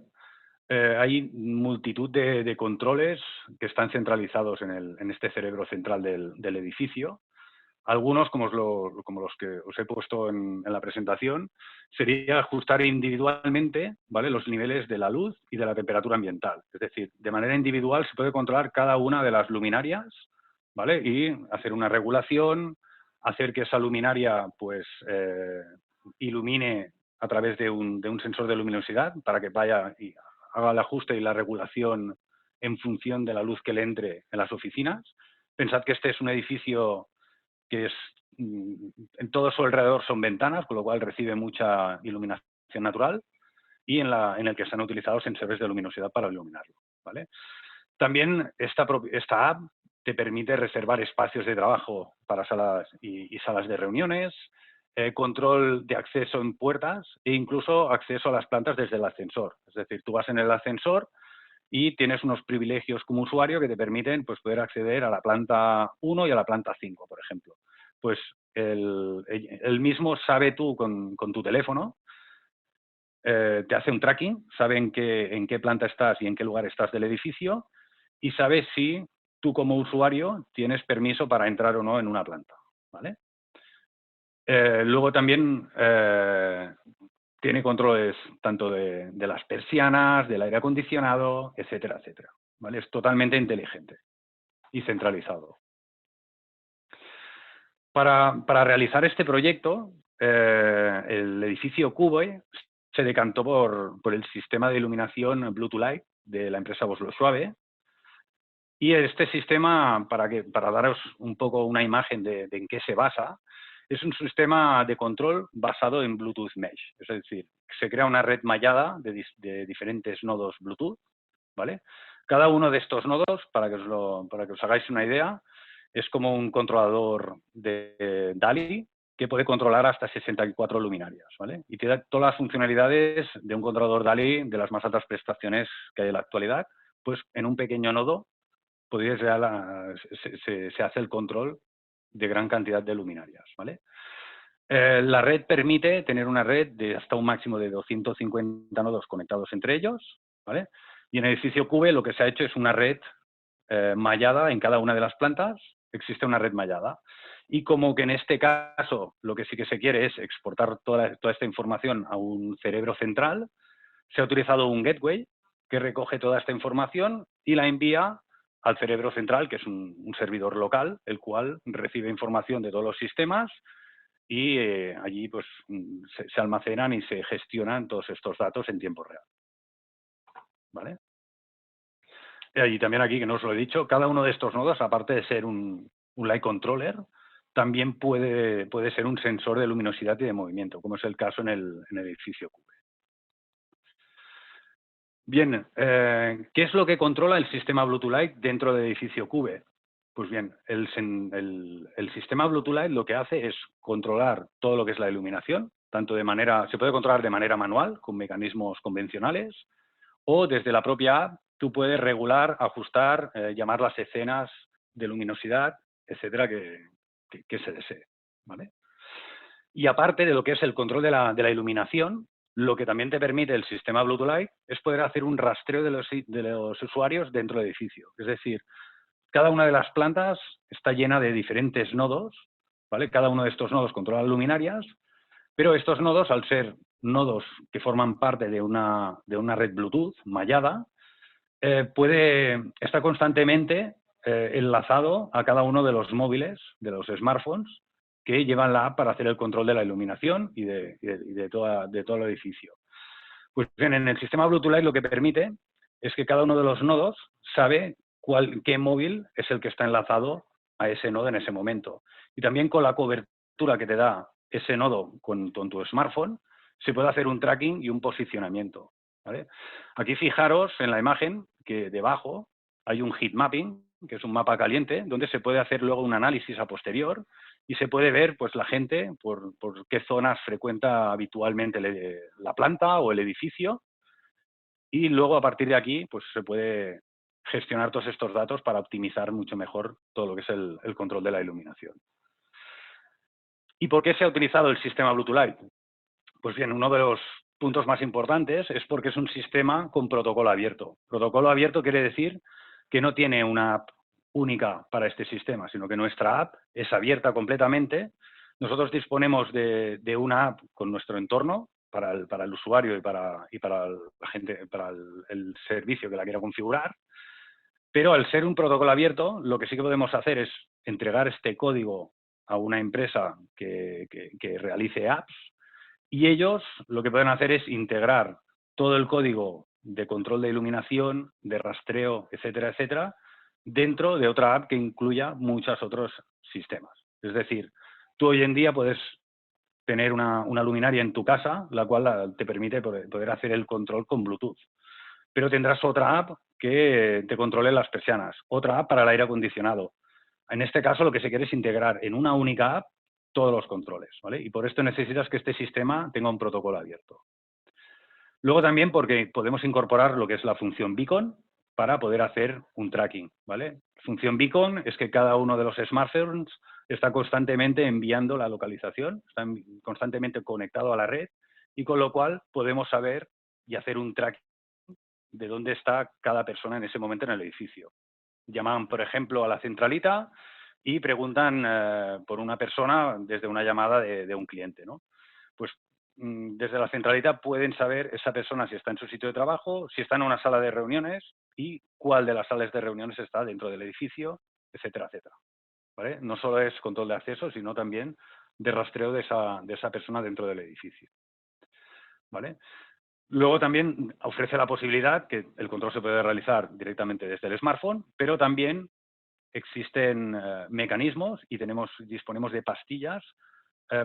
hay multitud de controles que están centralizados en este cerebro central del edificio, Algunos, como los que os he puesto en la presentación, sería ajustar individualmente, ¿vale?, los niveles de la luz y de la temperatura ambiental. Es decir, de manera individual se puede controlar cada una de las luminarias, ¿vale?, y hacer una regulación, hacer que esa luminaria pues, ilumine a través de un sensor de luminosidad para que vaya y haga el ajuste y la regulación en función de la luz que le entre en las oficinas. Pensad que este es un edificio que es, en todo su alrededor son ventanas, con lo cual recibe mucha iluminación natural, y en el que se han utilizado sensores de luminosidad para iluminarlo, ¿vale? También esta app te permite reservar espacios de trabajo para salas y salas de reuniones, control de acceso en puertas e incluso acceso a las plantas desde el ascensor. Es decir, tú vas en el ascensor y tienes unos privilegios como usuario que te permiten pues, poder acceder a la planta 1 y a la planta 5, por ejemplo. Pues él mismo sabe tú con tu teléfono, te hace un tracking, sabe en qué planta estás y en qué lugar estás del edificio y sabe si tú como usuario tienes permiso para entrar o no en una planta, ¿vale? Luego también tiene controles tanto de las persianas, del aire acondicionado, etcétera, etcétera, ¿vale? Es totalmente inteligente y centralizado. Para realizar este proyecto, el edificio Cube se decantó por el sistema de iluminación Bluetooth Light de la empresa Boslo Schwabe. Y este sistema, para daros un poco una imagen de en qué se basa, es un sistema de control basado en Bluetooth Mesh. Es decir, se crea una red mallada de diferentes nodos Bluetooth, ¿vale? Cada uno de estos nodos, para que os hagáis una idea, es como un controlador de DALI que puede controlar hasta 64 luminarias, ¿vale? Y tiene todas las funcionalidades de un controlador DALI de las más altas prestaciones que hay en la actualidad, pues en un pequeño nodo se hace el control de gran cantidad de luminarias, ¿vale? La red permite tener una red de hasta un máximo de 250 nodos conectados entre ellos, ¿vale? Y en el edificio Cube lo que se ha hecho es una red mallada en cada una de las plantas, existe una red mallada. Y como que en este caso lo que sí que se quiere es exportar toda esta información a un cerebro central, se ha utilizado un gateway que recoge toda esta información y la envía al cerebro central, que es un servidor local, el cual recibe información de todos los sistemas y allí pues, se almacenan y se gestionan todos estos datos en tiempo real, ¿vale? Y también aquí, que no os lo he dicho, cada uno de estos nodos, aparte de ser un light controller, también puede ser un sensor de luminosidad y de movimiento, como es el caso en el edificio Cube. Bien, ¿qué es lo que controla el sistema Bluetooth Light dentro del edificio Cube? Pues bien, el sistema Bluetooth Light lo que hace es controlar todo lo que es la iluminación, se puede controlar de manera manual, con mecanismos convencionales, o desde la propia app tú puedes regular, ajustar, llamar las escenas de luminosidad, etcétera, que se desee, ¿vale? Y aparte de lo que es el control de la iluminación, lo que también te permite el sistema Bluetooth Light es poder hacer un rastreo de los usuarios dentro del edificio. Es decir, cada una de las plantas está llena de diferentes nodos, ¿vale? Cada uno de estos nodos controla luminarias, pero estos nodos, al ser nodos que forman parte de una red Bluetooth mallada, está constantemente enlazado a cada uno de los móviles, de los smartphones, que llevan la app para hacer el control de la iluminación y de todo el edificio. Pues bien, en el sistema Bluetooth Light lo que permite es que cada uno de los nodos sabe qué móvil es el que está enlazado a ese nodo en ese momento. Y también con la cobertura que te da ese nodo con tu smartphone, se puede hacer un tracking y un posicionamiento, ¿vale? Aquí fijaros en la imagen que debajo hay un heat mapping, que es un mapa caliente, donde se puede hacer luego un análisis a posterior y se puede ver pues, la gente por qué zonas frecuenta habitualmente la planta o el edificio, y luego a partir de aquí pues, se puede gestionar todos estos datos para optimizar mucho mejor todo lo que es el control de la iluminación. ¿Y por qué se ha utilizado el sistema Bluetooth Light? Pues bien, uno de los puntos más importantes es porque es un sistema con protocolo abierto. Protocolo abierto quiere decir que no tiene una app única para este sistema, sino que nuestra app es abierta completamente. Nosotros disponemos de una app con nuestro entorno para el usuario y para la gente, para el servicio que la quiera configurar. Pero al ser un protocolo abierto, lo que sí que podemos hacer es entregar este código a una empresa que realice apps, y ellos lo que pueden hacer es integrar todo el código de control de iluminación, de rastreo, etcétera, etcétera, dentro de otra app que incluya muchos otros sistemas. Es decir, tú hoy en día puedes tener una luminaria en tu casa, la cual te permite poder hacer el control con Bluetooth. Pero tendrás otra app que te controle las persianas, otra app para el aire acondicionado. En este caso, lo que se quiere es integrar en una única app todos los controles, ¿vale? Y por esto necesitas que este sistema tenga un protocolo abierto. Luego también porque podemos incorporar lo que es la función beacon para poder hacer un tracking, ¿vale? La función beacon es que cada uno de los smartphones está constantemente enviando la localización, está constantemente conectado a la red, y con lo cual podemos saber y hacer un tracking de dónde está cada persona en ese momento en el edificio. Llaman, por ejemplo, a la centralita y preguntan por una persona desde una llamada de un cliente, ¿no? Pues desde la centralita pueden saber esa persona si está en su sitio de trabajo, si está en una sala de reuniones y cuál de las salas de reuniones está dentro del edificio, etcétera, etcétera, ¿vale? No solo es control de acceso, sino también de rastreo de esa persona dentro del edificio, ¿vale? Luego también ofrece la posibilidad que el control se puede realizar directamente desde el smartphone, pero también existen mecanismos y disponemos de pastillas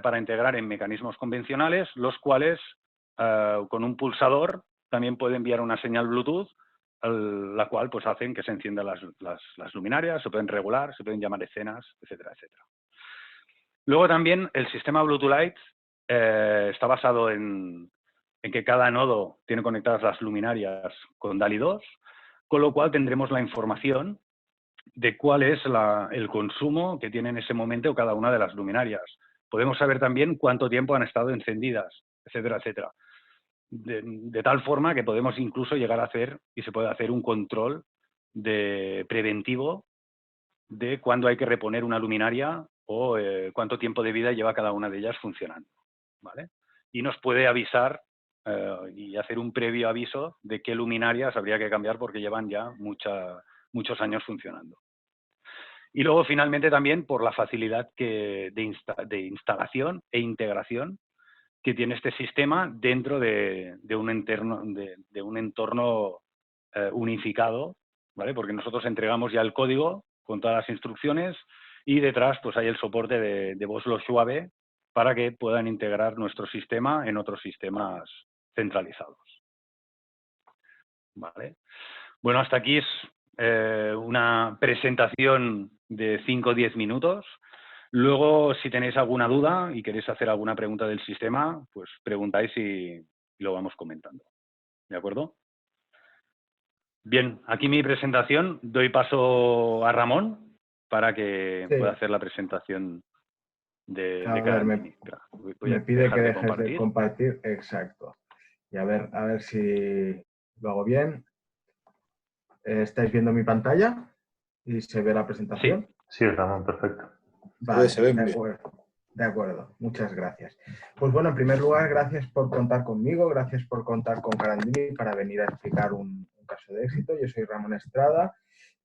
para integrar en mecanismos convencionales, los cuales con un pulsador también puede enviar una señal Bluetooth, la cual pues hacen que se enciendan las luminarias, se pueden regular, se pueden llamar escenas, etcétera, etcétera. Luego también el sistema Bluetooth Light está basado en que cada nodo tiene conectadas las luminarias con DALI 2, con lo cual tendremos la información de cuál es el consumo que tiene en ese momento cada una de las luminarias. Podemos saber también cuánto tiempo han estado encendidas, etcétera, etcétera. De tal forma que podemos incluso llegar a hacer, y se puede hacer un control preventivo de cuándo hay que reponer una luminaria o cuánto tiempo de vida lleva cada una de ellas funcionando, ¿vale? Y nos puede avisar y hacer un previo aviso de qué luminarias habría que cambiar porque llevan ya muchos años funcionando. Y luego, finalmente, también por la facilidad de instalación e integración que tiene este sistema dentro de un entorno unificado, ¿vale? Porque nosotros entregamos ya el código con todas las instrucciones y detrás pues hay el soporte de Voxlo suave para que puedan integrar nuestro sistema en otros sistemas centralizados, ¿vale? Bueno, hasta aquí es una presentación de 5 o 10 minutos. Luego, si tenéis alguna duda y queréis hacer alguna pregunta del sistema, pues preguntáis y lo vamos comentando. ¿De acuerdo? Bien, aquí mi presentación. Doy paso a Ramón para que pueda hacer la presentación de Carandini. Me pide que dejes de compartir. Exacto. Y a ver si lo hago bien. ¿Estáis viendo mi pantalla? ¿Y se ve la presentación? Sí, Ramón, perfecto. Vale, de acuerdo. Muchas gracias. Pues bueno, en primer lugar, gracias por contar conmigo, gracias por contar con Carandini para venir a explicar un caso de éxito. Yo soy Ramón Estrada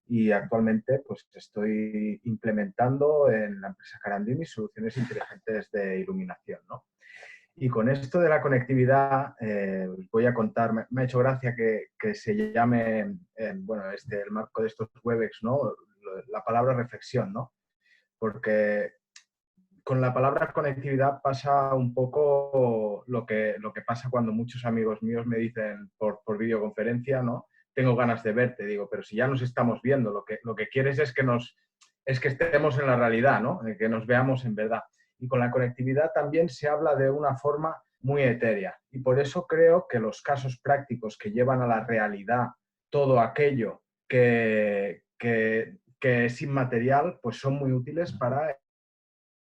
y actualmente pues estoy implementando en la empresa Carandini soluciones inteligentes de iluminación, ¿no? Y con esto de la conectividad, os voy a contar, me ha hecho gracia que se llame, bueno, el marco de estos Webex, ¿no? La palabra reflexión, ¿no? Porque con la palabra conectividad pasa un poco lo que pasa cuando muchos amigos míos me dicen por videoconferencia, ¿no? Tengo ganas de verte, digo, pero si ya nos estamos viendo, lo que quieres es que estemos en la realidad, ¿no? Que nos veamos en verdad. Y con la conectividad también se habla de una forma muy etérea. Y por eso creo que los casos prácticos que llevan a la realidad todo aquello que es inmaterial, pues son muy útiles para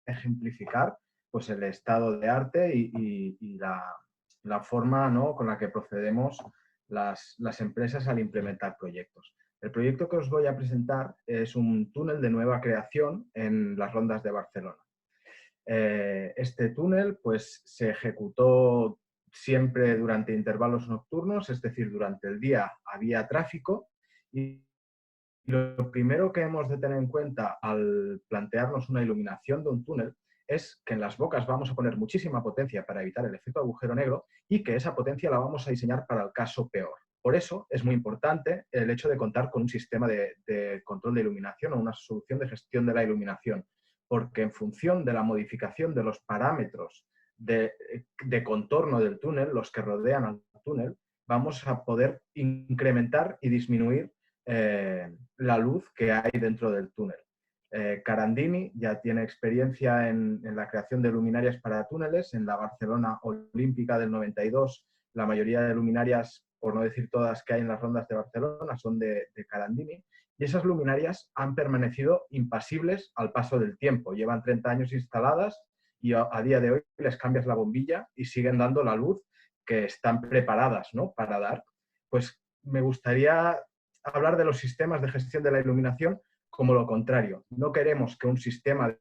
ejemplificar pues, el estado de arte y la forma, ¿no?, con la que procedemos las empresas al implementar proyectos. El proyecto que os voy a presentar es un túnel de nueva creación en las Rondas de Barcelona. Este túnel pues, se ejecutó siempre durante intervalos nocturnos, es decir, durante el día había tráfico, y lo primero que hemos de tener en cuenta al plantearnos una iluminación de un túnel es que en las bocas vamos a poner muchísima potencia para evitar el efecto agujero negro y que esa potencia la vamos a diseñar para el caso peor. Por eso es muy importante el hecho de contar con un sistema de control de iluminación o una solución de gestión de la iluminación, porque en función de la modificación de los parámetros de contorno del túnel, los que rodean al túnel, vamos a poder incrementar y disminuir la luz que hay dentro del túnel. Carandini ya tiene experiencia en la creación de luminarias para túneles. En la Barcelona Olímpica del 92, la mayoría de luminarias, por no decir todas que hay en las rondas de Barcelona, son de Carandini. Y esas luminarias han permanecido impasibles al paso del tiempo. Llevan 30 años instaladas y a día de hoy les cambias la bombilla y siguen dando la luz que están preparadas, ¿no?, para dar. Pues me gustaría hablar de los sistemas de gestión de la iluminación como lo contrario. No queremos que un sistema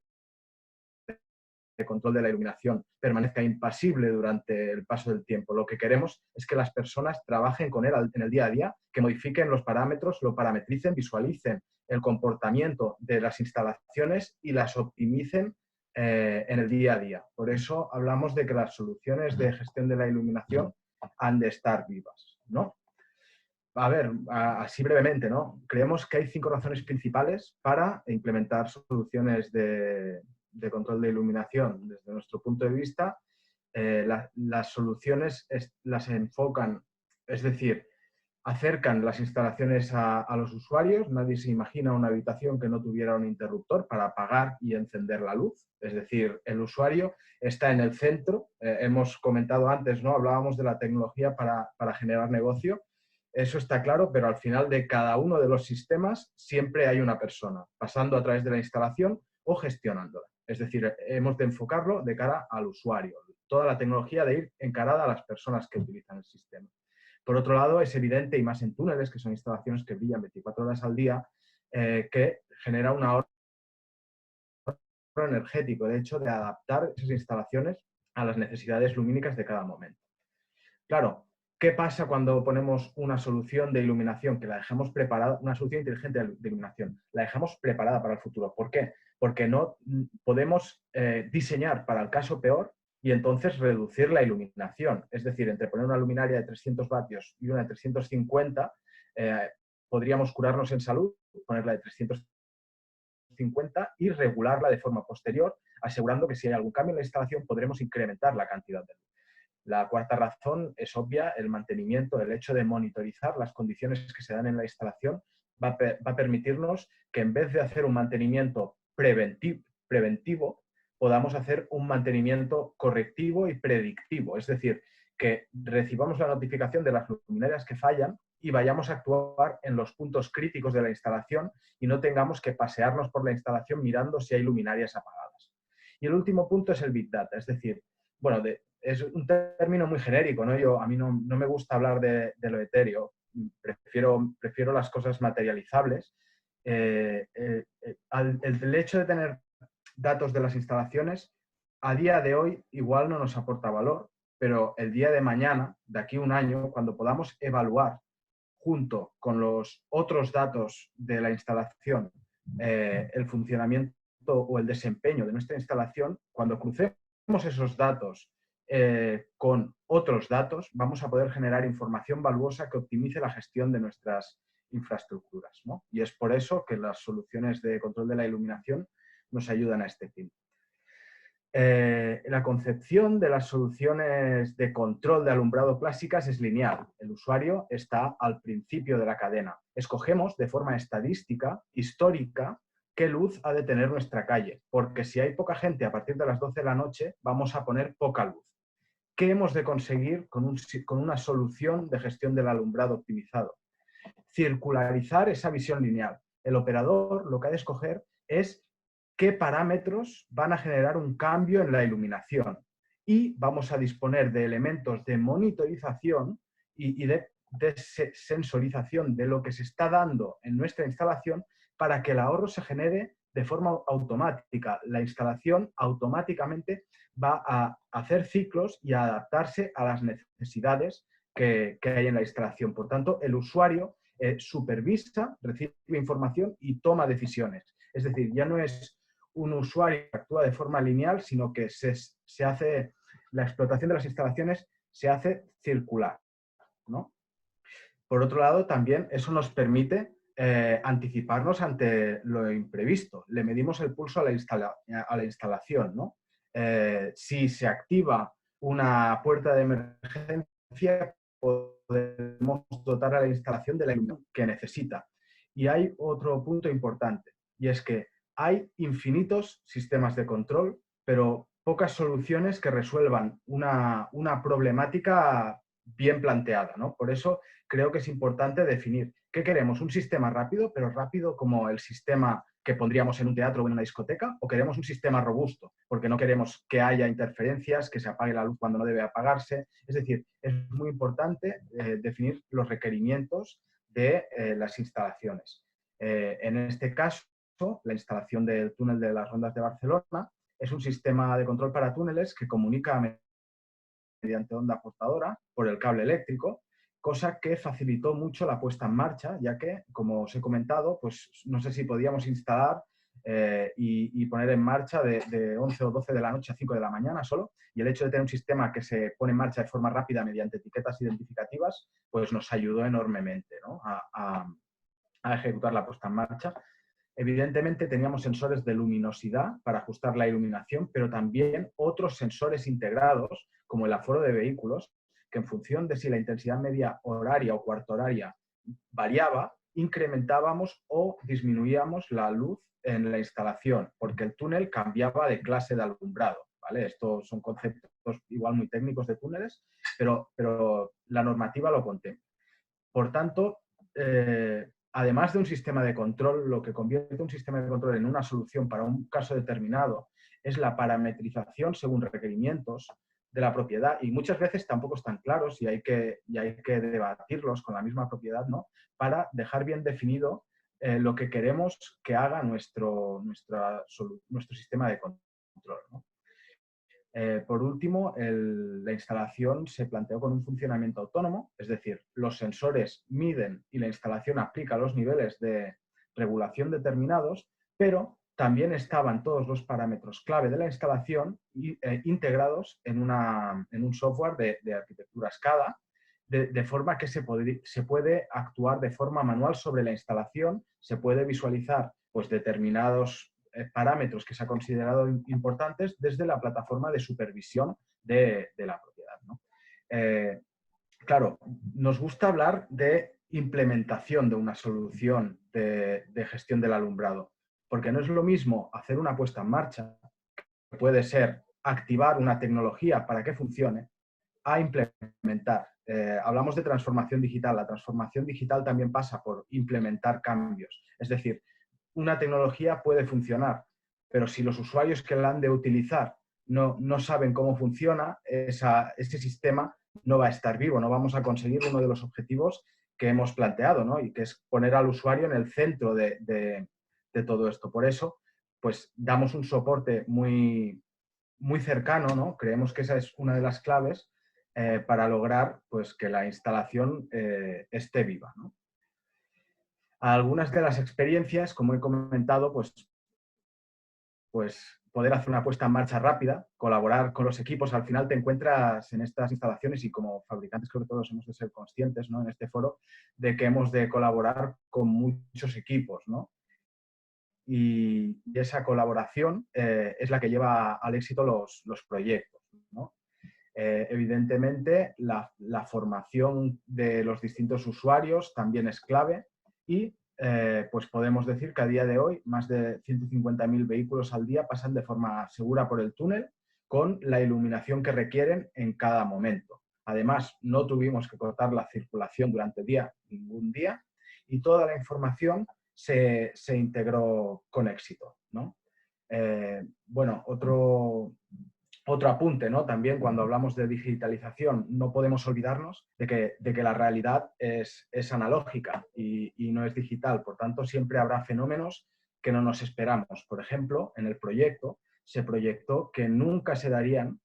de control de la iluminación permanezca impasible durante el paso del tiempo. Lo que queremos es que las personas trabajen con él en el día a día, que modifiquen los parámetros, lo parametricen, visualicen el comportamiento de las instalaciones y las optimicen en el día a día. Por eso hablamos de que las soluciones de gestión de la iluminación han de estar vivas, ¿no? A ver, así brevemente, ¿no? Creemos que hay 5 razones principales para implementar soluciones de control de iluminación. Desde nuestro punto de vista, las soluciones las enfocan, es decir, acercan las instalaciones a los usuarios. Nadie se imagina una habitación que no tuviera un interruptor para apagar y encender la luz. Es decir, el usuario está en el centro. Hemos comentado antes, ¿no? Hablábamos de la tecnología para generar negocio. Eso está claro, pero al final de cada uno de los sistemas siempre hay una persona pasando a través de la instalación o gestionándola. Es decir, hemos de enfocarlo de cara al usuario. Toda la tecnología de ir encarada a las personas que utilizan el sistema. Por otro lado, es evidente, y más en túneles, que son instalaciones que brillan 24 horas al día, que genera un ahorro energético, de hecho, de adaptar esas instalaciones a las necesidades lumínicas de cada momento. Claro, ¿qué pasa cuando ponemos una solución de iluminación que la dejamos preparada, una solución inteligente de iluminación, la dejamos preparada para el futuro? ¿Por qué? Porque no podemos diseñar para el caso peor y entonces reducir la iluminación. Es decir, entre poner una luminaria de 300 vatios y una de 350, podríamos curarnos en salud, ponerla de 350 y regularla de forma posterior, asegurando que si hay algún cambio en la instalación podremos incrementar la cantidad de luz. La cuarta razón es obvia: el mantenimiento, el hecho de monitorizar las condiciones que se dan en la instalación va a permitirnos que en vez de hacer un mantenimiento preventivo, podamos hacer un mantenimiento correctivo y predictivo. Es decir, que recibamos la notificación de las luminarias que fallan y vayamos a actuar en los puntos críticos de la instalación y no tengamos que pasearnos por la instalación mirando si hay luminarias apagadas. Y el último punto es el Big Data, es decir, bueno, es un término muy genérico, ¿no? A mí no me gusta hablar de lo etéreo, prefiero las cosas materializables. El hecho de tener datos de las instalaciones, a día de hoy igual no nos aporta valor, pero el día de mañana, de aquí a un año, cuando podamos evaluar junto con los otros datos de la instalación el funcionamiento o el desempeño de nuestra instalación, cuando crucemos esos datos con otros datos, vamos a poder generar información valuosa que optimice la gestión de nuestras infraestructuras, ¿no? Y es por eso que las soluciones de control de la iluminación nos ayudan a este fin. La concepción de las soluciones de control de alumbrado clásicas es lineal. El usuario está al principio de la cadena. Escogemos de forma estadística, histórica, qué luz ha de tener nuestra calle, porque si hay poca gente a partir de las 12 de la noche, vamos a poner poca luz. ¿Qué hemos de conseguir con una solución de gestión del alumbrado optimizado? Circularizar esa visión lineal. El operador lo que ha de escoger es qué parámetros van a generar un cambio en la iluminación y vamos a disponer de elementos de monitorización y de de sensorización de lo que se está dando en nuestra instalación para que el ahorro se genere de forma automática. La instalación automáticamente va a hacer ciclos y a adaptarse a las necesidades que hay en la instalación. Por tanto, el usuario supervisa, recibe información y toma decisiones. Es decir, ya no es un usuario que actúa de forma lineal, sino que se hace, la explotación de las instalaciones se hace circular, ¿no? Por otro lado, también eso nos permite anticiparnos ante lo imprevisto. Le medimos el pulso a la instalación, ¿no? Si se activa una puerta de emergencia, podemos dotar a la instalación de la iluminación que necesita. Y hay otro punto importante, y es que hay infinitos sistemas de control, pero pocas soluciones que resuelvan una problemática bien planteada, ¿no? Por eso creo que es importante definir qué queremos, un sistema rápido, pero rápido como el sistema que pondríamos en un teatro o en una discoteca, o queremos un sistema robusto, porque no queremos que haya interferencias, que se apague la luz cuando no debe apagarse. Es decir, es muy importante definir los requerimientos de las instalaciones. En este caso, la instalación del túnel de las Rondas de Barcelona es un sistema de control para túneles que comunica mediante onda portadora por el cable eléctrico, cosa que facilitó mucho la puesta en marcha, ya que, como os he comentado, pues no sé si podíamos instalar y poner en marcha de 11 o 12 de la noche a 5 de la mañana solo, y el hecho de tener un sistema que se pone en marcha de forma rápida mediante etiquetas identificativas, pues nos ayudó enormemente, ¿no? a ejecutar la puesta en marcha. Evidentemente teníamos sensores de luminosidad para ajustar la iluminación, pero también otros sensores integrados, como el aforo de vehículos, que en función de si la intensidad media horaria o cuarto horaria variaba, incrementábamos o disminuíamos la luz en la instalación, porque el túnel cambiaba de clase de alumbrado, ¿vale? Estos son conceptos igual muy técnicos de túneles, pero la normativa lo contempla. Por tanto, además de un sistema de control, lo que convierte un sistema de control en una solución para un caso determinado es la parametrización según requerimientos de la propiedad, y muchas veces tampoco están claros y hay que debatirlos con la misma propiedad, ¿no? Para dejar bien definido lo que queremos que haga nuestro sistema de control, ¿no? Por último, la instalación se planteó con un funcionamiento autónomo, es decir, los sensores miden y la instalación aplica los niveles de regulación determinados, pero también estaban todos los parámetros clave de la instalación integrados en un software de arquitectura SCADA, de forma que se puede actuar de forma manual sobre la instalación, se puede visualizar pues, determinados parámetros que se han considerado importantes desde la plataforma de supervisión de la propiedad, ¿no? Claro, nos gusta hablar de implementación de una solución de gestión del alumbrado, porque no es lo mismo hacer una puesta en marcha, que puede ser activar una tecnología para que funcione, a implementar. Hablamos de transformación digital. La transformación digital también pasa por implementar cambios. Es decir, una tecnología puede funcionar, pero si los usuarios que la han de utilizar no saben cómo funciona, ese sistema no va a estar vivo, no vamos a conseguir uno de los objetivos que hemos planteado, ¿no? Y que es poner al usuario en el centro de todo esto. Por eso, pues damos un soporte muy, muy cercano, ¿no? Creemos que esa es una de las claves para lograr pues, que la instalación esté viva, ¿no? Algunas de las experiencias, como he comentado, pues poder hacer una puesta en marcha rápida, colaborar con los equipos. Al final te encuentras en estas instalaciones y como fabricantes creo que todos hemos de ser conscientes, ¿no? En este foro de que hemos de colaborar con muchos equipos, ¿no? Y esa colaboración es la que lleva al éxito los proyectos, ¿no? Evidentemente, la formación de los distintos usuarios también es clave y pues podemos decir que a día de hoy más de 150.000 vehículos al día pasan de forma segura por el túnel con la iluminación que requieren en cada momento. Además, no tuvimos que cortar la circulación durante el día, ningún día, y toda la información se integró con éxito, ¿no? Bueno, Otro apunte, ¿no? También cuando hablamos de digitalización no podemos olvidarnos de que la realidad es analógica y no es digital. Por tanto, siempre habrá fenómenos que no nos esperamos. Por ejemplo, en el proyecto se proyectó que nunca se darían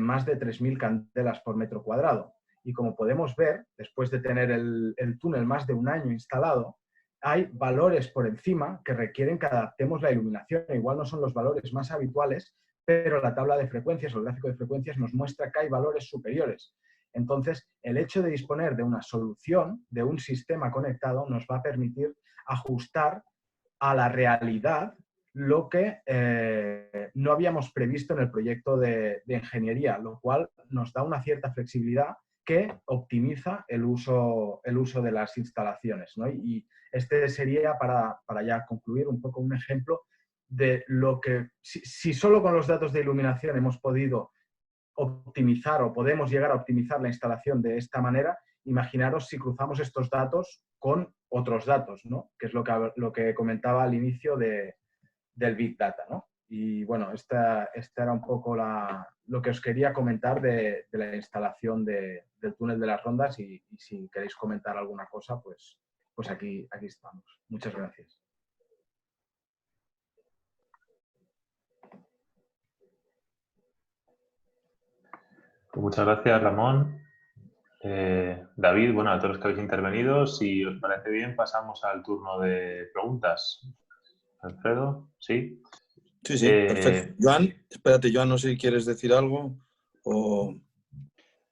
más de 3.000 candelas por metro cuadrado. Y como podemos ver, después de tener el túnel más de un año instalado, hay valores por encima que requieren que adaptemos la iluminación. Igual no son los valores más habituales, pero la tabla de frecuencias o el gráfico de frecuencias nos muestra que hay valores superiores. Entonces, el hecho de disponer de una solución, de un sistema conectado, nos va a permitir ajustar a la realidad lo que no habíamos previsto en el proyecto de ingeniería, lo cual nos da una cierta flexibilidad que optimiza el uso de las instalaciones, ¿no? Y este sería, para ya concluir, un poco un ejemplo de lo que, si solo con los datos de iluminación hemos podido optimizar o podemos llegar a optimizar la instalación de esta manera, imaginaros si cruzamos estos datos con otros datos, ¿no? Que es lo que comentaba al inicio del Big Data, ¿no? Y bueno, esta era un poco lo que os quería comentar de la instalación del túnel de las Rondas y si queréis comentar alguna cosa, pues aquí estamos. Muchas gracias. Muchas gracias, Ramón. David, bueno, a todos los que habéis intervenido, si os parece bien, pasamos al turno de preguntas. Alfredo, ¿sí? Sí, perfecto. Joan, espérate, Joan, no sé si quieres decir algo o...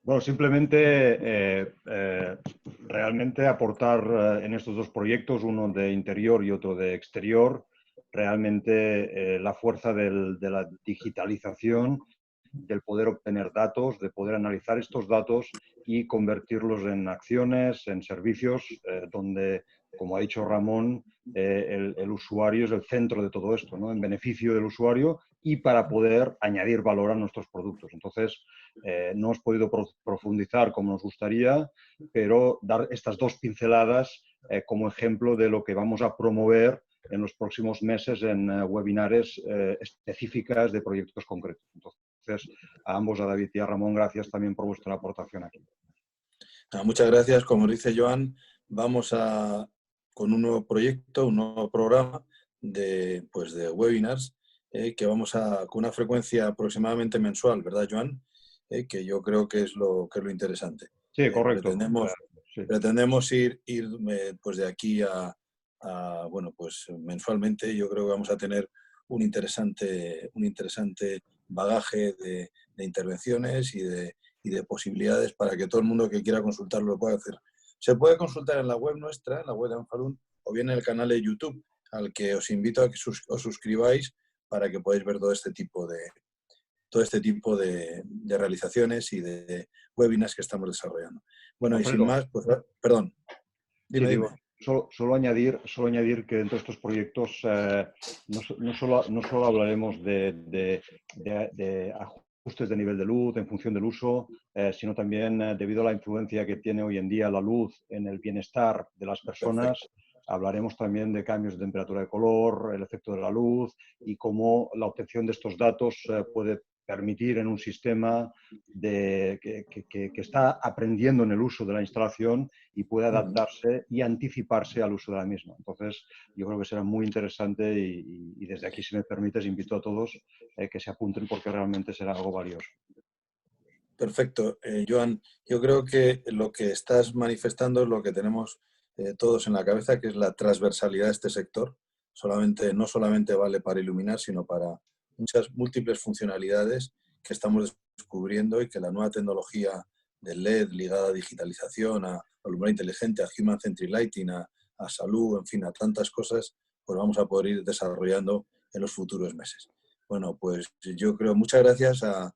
Bueno, simplemente realmente aportar en estos dos proyectos, uno de interior y otro de exterior, realmente la fuerza de la digitalización, del poder obtener datos, de poder analizar estos datos y convertirlos en acciones, en servicios, donde, como ha dicho Ramón, el usuario es el centro de todo esto, ¿no? En beneficio del usuario y para poder añadir valor a nuestros productos. Entonces, no hemos podido profundizar como nos gustaría, pero dar estas dos pinceladas como ejemplo de lo que vamos a promover en los próximos meses en webinares específicas de proyectos concretos. Entonces, a ambos, a David y a Ramón, gracias también por vuestra aportación aquí. Muchas gracias. Como dice Joan, vamos con un nuevo proyecto, un nuevo programa de webinars que vamos con una frecuencia aproximadamente mensual, ¿verdad, Joan? Que yo creo que es lo interesante. Sí, correcto. Pretendemos ir pues de aquí a bueno, pues mensualmente yo creo que vamos a tener un interesante bagaje de intervenciones y de posibilidades para que todo el mundo que quiera consultarlo lo pueda hacer. Se puede consultar en la web nuestra, en la web de Anfalun, o bien en el canal de YouTube, al que os invito a que os suscribáis para que podáis ver todo este tipo de realizaciones y de webinars que estamos desarrollando. Bueno, Alfredo, y sin más, pues, perdón. Dime. Solo añadir que dentro de estos proyectos no solo hablaremos de ajustes de nivel de luz en función del uso, sino también debido a la influencia que tiene hoy en día la luz en el bienestar de las personas. Perfecto. Hablaremos también de cambios de temperatura de color, el efecto de la luz y cómo la obtención de estos datos puede permitir en un sistema que está aprendiendo en el uso de la instalación y puede adaptarse y anticiparse al uso de la misma. Entonces, yo creo que será muy interesante y desde aquí, si me permites, invito a todos que se apunten porque realmente será algo valioso. Perfecto. Joan, yo creo que lo que estás manifestando es lo que tenemos todos en la cabeza, que es la transversalidad de este sector. No solamente vale para iluminar, sino para muchas múltiples funcionalidades que estamos descubriendo y que la nueva tecnología del LED ligada a digitalización, a alumbrado inteligente, a Human Centric Lighting, a salud, en fin, a tantas cosas, pues vamos a poder ir desarrollando en los futuros meses. Bueno, pues yo creo, muchas gracias a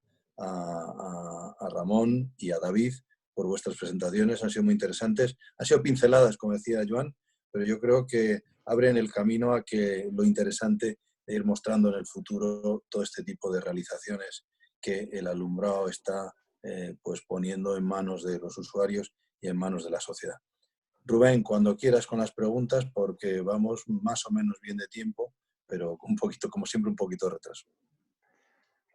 Ramón y a David por vuestras presentaciones, han sido muy interesantes, han sido pinceladas, como decía Joan, pero yo creo que abren el camino a que lo interesante de ir mostrando en el futuro todo este tipo de realizaciones que el alumbrado está pues poniendo en manos de los usuarios y en manos de la sociedad. Rubén, cuando quieras con las preguntas, porque vamos más o menos bien de tiempo, pero un poquito, como siempre, un poquito de retraso.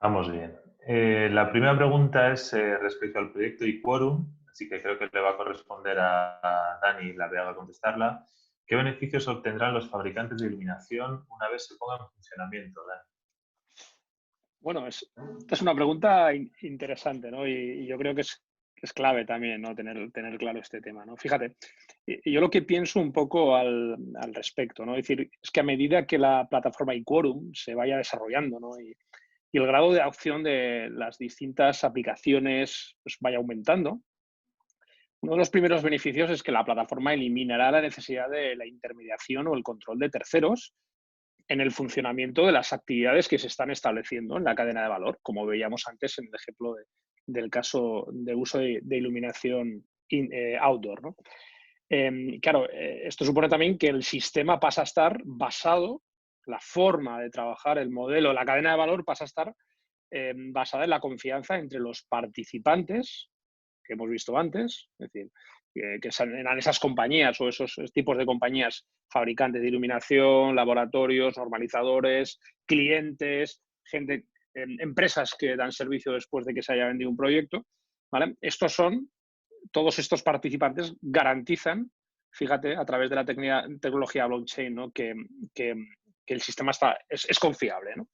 Vamos bien. La primera pregunta es respecto al proyecto eQuorum, así que creo que le va a corresponder a Dani y la voy a contestarla. ¿Qué beneficios obtendrán los fabricantes de iluminación una vez se pongan en funcionamiento, Dani? Bueno, esta es una pregunta interesante, ¿no? Y yo creo que es clave también, ¿no? Tener claro este tema, ¿no? Fíjate, yo lo que pienso un poco al respecto, ¿no? Es decir, es que a medida que la plataforma eQuorum se vaya desarrollando, ¿no? Y el grado de adopción de las distintas aplicaciones pues, vaya aumentando, uno de los primeros beneficios es que la plataforma eliminará la necesidad de la intermediación o el control de terceros en el funcionamiento de las actividades que se están estableciendo en la cadena de valor, como veíamos antes en el ejemplo del caso de uso de iluminación outdoor, ¿no? Claro, esto supone también que el sistema pasa a estar basado, la forma de trabajar, el modelo, la cadena de valor pasa a estar basada en la confianza entre los participantes que hemos visto antes, es decir, que eran esas compañías o esos tipos de compañías fabricantes de iluminación, laboratorios, normalizadores, clientes, gente, empresas que dan servicio después de que se haya vendido un proyecto, ¿vale? Todos estos participantes garantizan, fíjate, a través de la tecnología blockchain, ¿no? que el sistema es confiable, ¿no?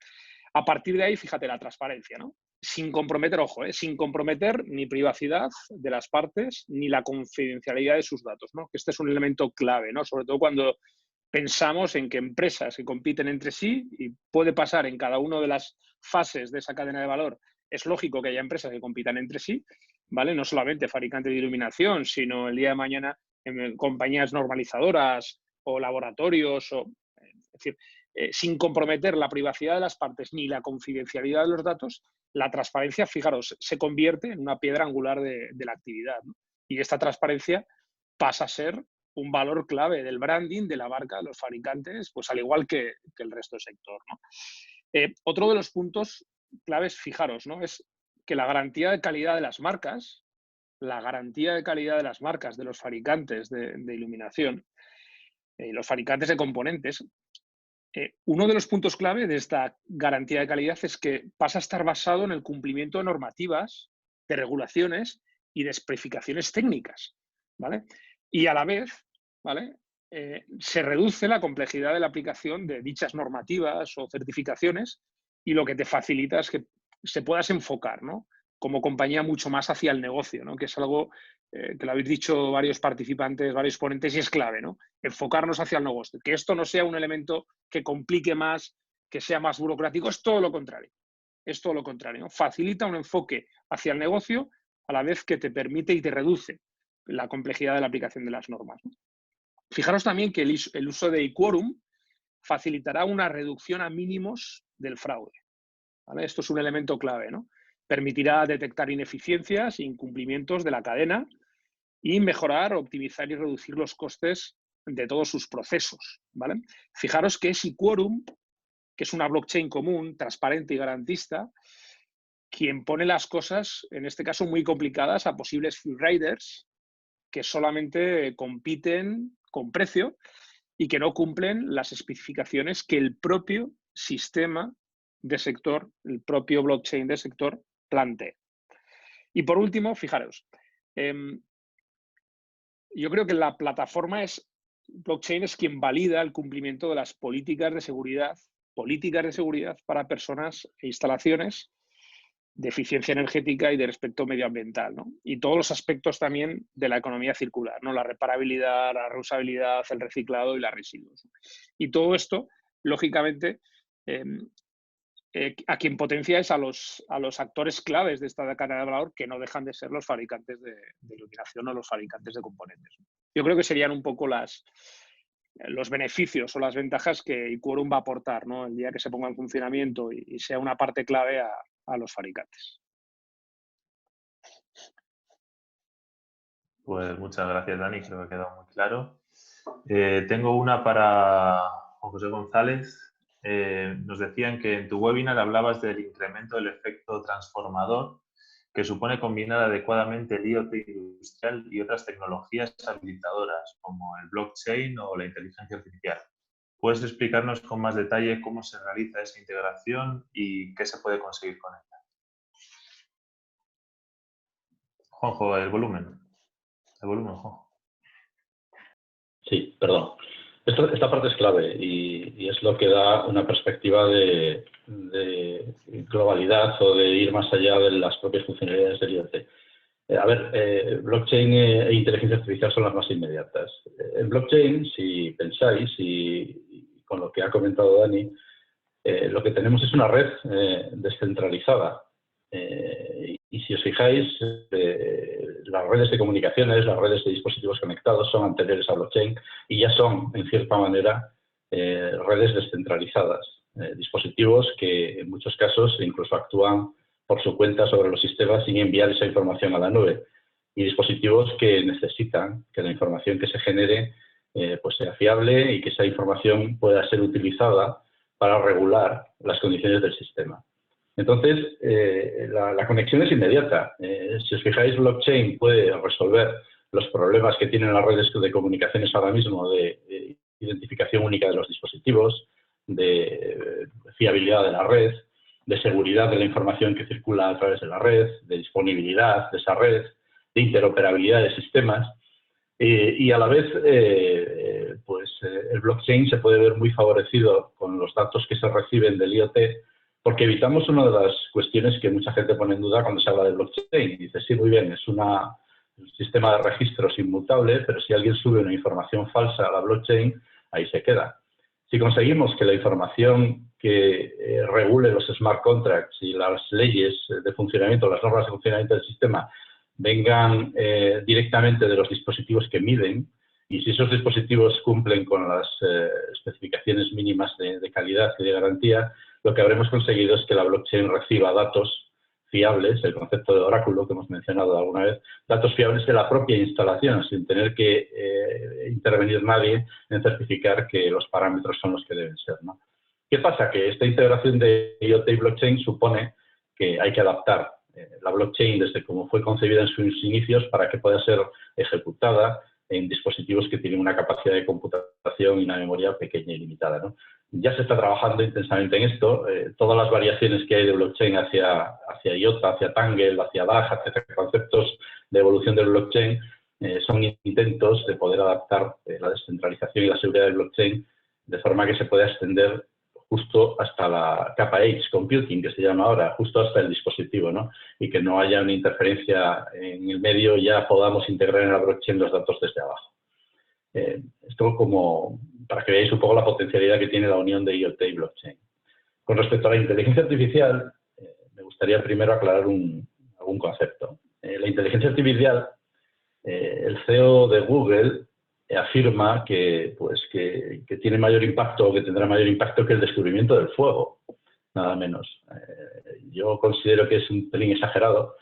A partir de ahí, fíjate, la transparencia, ¿no? Sin comprometer, ojo, sin comprometer ni privacidad de las partes ni la confidencialidad de sus datos, ¿no? Este es un elemento clave, ¿no? Sobre todo cuando pensamos en que empresas que compiten entre sí, y puede pasar en cada una de las fases de esa cadena de valor, es lógico que haya empresas que compitan entre sí, ¿vale? No solamente fabricantes de iluminación, sino el día de mañana compañías normalizadoras o laboratorios, es decir, sin comprometer la privacidad de las partes ni la confidencialidad de los datos, la transparencia, fijaros, se convierte en una piedra angular de la actividad, ¿no? Y esta transparencia pasa a ser un valor clave del branding, de la marca, de los fabricantes, pues al igual que el resto del sector, ¿no? Otro de los puntos claves, fijaros, ¿no? Es que la garantía de calidad de las marcas, la garantía de calidad de las marcas de los fabricantes de iluminación, los fabricantes de componentes, uno de los puntos clave de esta garantía de calidad es que pasa a estar basado en el cumplimiento de normativas, de regulaciones y de especificaciones técnicas, ¿vale? Y a la vez, ¿vale? Se reduce la complejidad de la aplicación de dichas normativas o certificaciones y lo que te facilita es que se puedas enfocar, ¿no? Como compañía mucho más hacia el negocio, ¿no? Que es algo que lo habéis dicho varios participantes, varios ponentes y es clave, ¿no? Enfocarnos hacia el negocio, que esto no sea un elemento que complique más, que sea más burocrático, es todo lo contrario. Es todo lo contrario, ¿no? Facilita un enfoque hacia el negocio a la vez que te permite y te reduce la complejidad de la aplicación de las normas, ¿no? Fijaros también que el uso de eQuorum facilitará una reducción a mínimos del fraude, ¿vale? Esto es un elemento clave, ¿no? Permitirá detectar ineficiencias e incumplimientos de la cadena y mejorar, optimizar y reducir los costes de todos sus procesos, ¿vale? Fijaros que es eQuorum, que es una blockchain común, transparente y garantista, quien pone las cosas, en este caso muy complicadas, a posibles freeriders que solamente compiten con precio y que no cumplen las especificaciones que el propio sistema de sector, el propio blockchain de sector plantea. Y por último, fijaros, yo creo que la plataforma blockchain es quien valida el cumplimiento de las políticas de seguridad para personas e instalaciones de eficiencia energética y de respecto medioambiental, ¿no? Y todos los aspectos también de la economía circular, ¿no? La reparabilidad, la reusabilidad, el reciclado y los residuos. Y todo esto, lógicamente, a quien potencia es a los actores claves de esta cadena de valor, que no dejan de ser los fabricantes de iluminación o los fabricantes de componentes. Yo creo que serían un poco los beneficios o las ventajas que eQuorum va a aportar, ¿no? El día que se ponga en funcionamiento y sea una parte clave a los fabricantes. Pues muchas gracias, Dani, creo que ha quedado muy claro. Tengo una para Juan José González. Nos decían que en tu webinar hablabas del incremento del efecto transformador que supone combinar adecuadamente el IoT industrial y otras tecnologías habilitadoras como el blockchain o la inteligencia artificial. ¿Puedes explicarnos con más detalle cómo se realiza esa integración y qué se puede conseguir con ella? Juanjo, el volumen. El volumen, Juanjo. Sí, perdón. Esta parte es clave y es lo que da una perspectiva de globalidad o de ir más allá de las propias funcionalidades del IoT. Blockchain e inteligencia artificial son las más inmediatas. En blockchain, si pensáis, y con lo que ha comentado Dani, lo que tenemos es una red descentralizada. Y si os fijáis, las redes de comunicaciones, las redes de dispositivos conectados son anteriores a blockchain y ya son, en cierta manera, redes descentralizadas. Dispositivos que en muchos casos incluso actúan por su cuenta sobre los sistemas sin enviar esa información a la nube. Y dispositivos que necesitan que la información que se genere pues sea fiable y que esa información pueda ser utilizada para regular las condiciones del sistema. Entonces, la conexión es inmediata. Si os fijáis, blockchain puede resolver los problemas que tienen las redes de comunicaciones ahora mismo de identificación única de los dispositivos, de fiabilidad de la red, de seguridad de la información que circula a través de la red, de disponibilidad de esa red, de interoperabilidad de sistemas. Y a la vez, el blockchain se puede ver muy favorecido con los datos que se reciben del IoT, porque evitamos una de las cuestiones que mucha gente pone en duda cuando se habla de blockchain. Y dice, sí, muy bien, es un sistema de registros inmutable, pero si alguien sube una información falsa a la blockchain, ahí se queda. Si conseguimos que la información que regule los smart contracts y las leyes de funcionamiento, las normas de funcionamiento del sistema, vengan directamente de los dispositivos que miden, y si esos dispositivos cumplen con las especificaciones mínimas de calidad y de garantía, lo que habremos conseguido es que la blockchain reciba datos fiables, el concepto de oráculo que hemos mencionado alguna vez, datos fiables de la propia instalación, sin tener que intervenir nadie en certificar que los parámetros son los que deben ser, ¿no? ¿Qué pasa? Que esta integración de IoT y blockchain supone que hay que adaptar la blockchain desde cómo fue concebida en sus inicios para que pueda ser ejecutada en dispositivos que tienen una capacidad de computación y una memoria pequeña y limitada, ¿no? Ya se está trabajando intensamente en esto. Todas las variaciones que hay de blockchain hacia IOTA, hacia Tangle, hacia DAG, hacia conceptos de evolución del blockchain, son intentos de poder adaptar la descentralización y la seguridad del blockchain de forma que se pueda extender justo hasta la capa Edge Computing, que se llama ahora, justo hasta el dispositivo, ¿no? Y que no haya una interferencia en el medio y ya podamos integrar en la blockchain los datos desde abajo. Esto como para que veáis un poco la potencialidad que tiene la unión de IoT y blockchain. Con respecto a la inteligencia artificial, me gustaría primero aclarar algún concepto. La inteligencia artificial, el CEO de Google afirma que tiene mayor impacto o que tendrá mayor impacto que el descubrimiento del fuego, nada menos. Yo considero que es un pelín exagerado,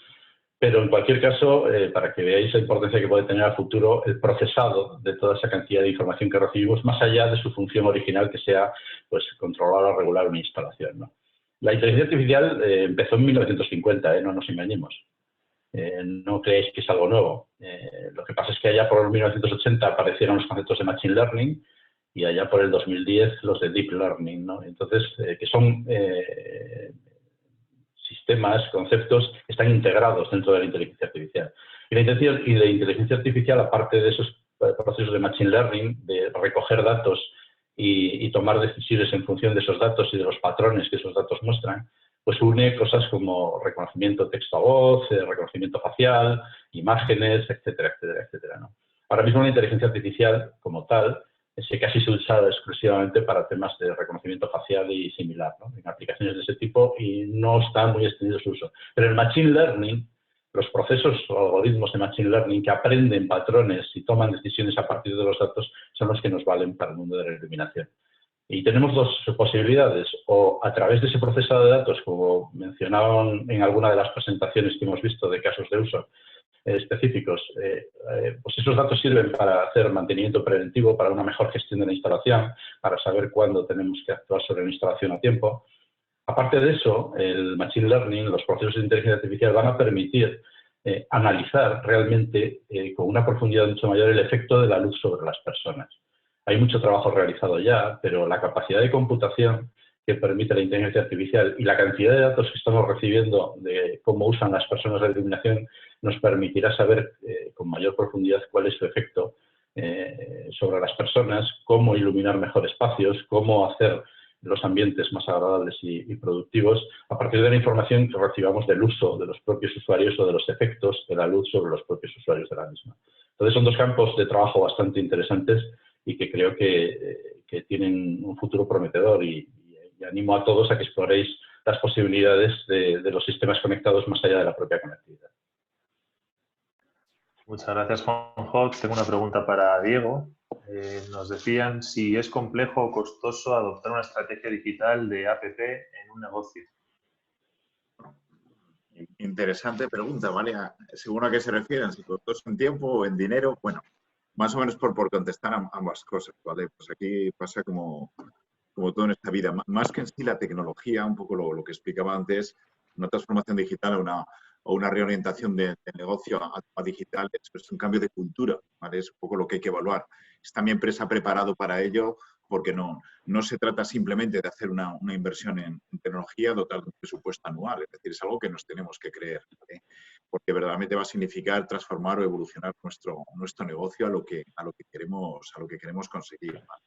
pero en cualquier caso, para que veáis la importancia que puede tener a futuro el procesado de toda esa cantidad de información que recibimos, más allá de su función original, que sea controlar o regular una instalación, ¿no? La inteligencia artificial empezó en 1950, no nos engañemos. No creéis que es algo nuevo. Lo que pasa es que allá por 1980 aparecieron los conceptos de Machine Learning y allá por el 2010 los de Deep Learning, ¿no? Entonces, que son sistemas, conceptos que están integrados dentro de la inteligencia artificial. Y la inteligencia artificial, aparte de esos procesos de Machine Learning, de recoger datos y tomar decisiones en función de esos datos y de los patrones que esos datos muestran, pues une cosas como reconocimiento texto a voz, reconocimiento facial, imágenes, etcétera, etcétera, etcétera, ¿no? Ahora mismo la inteligencia artificial, como tal, casi se usa exclusivamente para temas de reconocimiento facial y similar, ¿no? En aplicaciones de ese tipo, y no está muy extendido su uso. Pero el Machine Learning, los procesos o algoritmos de Machine Learning que aprenden patrones y toman decisiones a partir de los datos son los que nos valen para el mundo de la iluminación. Y tenemos dos posibilidades, o a través de ese procesado de datos, como mencionaban en alguna de las presentaciones que hemos visto de casos de uso específicos, pues esos datos sirven para hacer mantenimiento preventivo, para una mejor gestión de la instalación, para saber cuándo tenemos que actuar sobre la instalación a tiempo. Aparte de eso, el Machine Learning, los procesos de inteligencia artificial van a permitir analizar realmente con una profundidad mucho mayor el efecto de la luz sobre las personas. hay mucho trabajo realizado ya, pero la capacidad de computación que permite la inteligencia artificial y la cantidad de datos que estamos recibiendo de cómo usan las personas la iluminación nos permitirá saber con mayor profundidad cuál es su efecto sobre las personas, cómo iluminar mejor espacios, cómo hacer los ambientes más agradables y productivos a partir de la información que recibamos del uso de los propios usuarios o de los efectos de la luz sobre los propios usuarios de la misma. Entonces son dos campos de trabajo bastante interesantes y que creo que tienen un futuro prometedor y animo a todos a que exploréis las posibilidades de los sistemas conectados más allá de la propia conectividad. Muchas gracias, Juanjo. Tengo una pregunta para Diego. Nos decían si es complejo o costoso adoptar una estrategia digital de APP en un negocio. Interesante pregunta, ¿vale? Según a qué se refieren, si costoso en tiempo o en dinero, bueno, más o menos por contestar ambas cosas, ¿vale? Pues aquí pasa como todo en esta vida, más que en sí la tecnología, un poco lo que explicaba antes, una transformación digital o una reorientación de negocio a digital, es un cambio de cultura, ¿vale? Es un poco lo que hay que evaluar. ¿Está mi empresa preparado para ello? Porque no se trata simplemente de hacer una inversión en tecnología, dotar de un presupuesto anual, es decir, es algo que nos tenemos que creer, ¿vale? Porque verdaderamente va a significar transformar o evolucionar nuestro negocio a lo que queremos conseguir, ¿vale?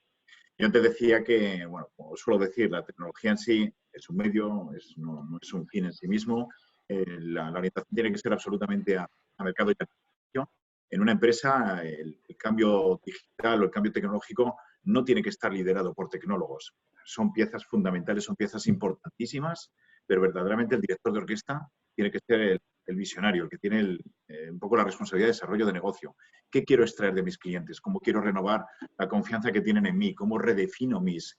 Yo antes decía que, bueno, como suelo decir, la tecnología en sí es un medio, no es un fin en sí mismo. La orientación tiene que ser absolutamente a mercado y a negocio. En una empresa, el cambio digital o el cambio tecnológico no tiene que estar liderado por tecnólogos. Son piezas fundamentales, son piezas importantísimas, pero verdaderamente el director de orquesta tiene que ser el visionario, el que tiene un poco la responsabilidad de desarrollo de negocio. ¿Qué quiero extraer de mis clientes? ¿Cómo quiero renovar la confianza que tienen en mí? ¿Cómo redefino mis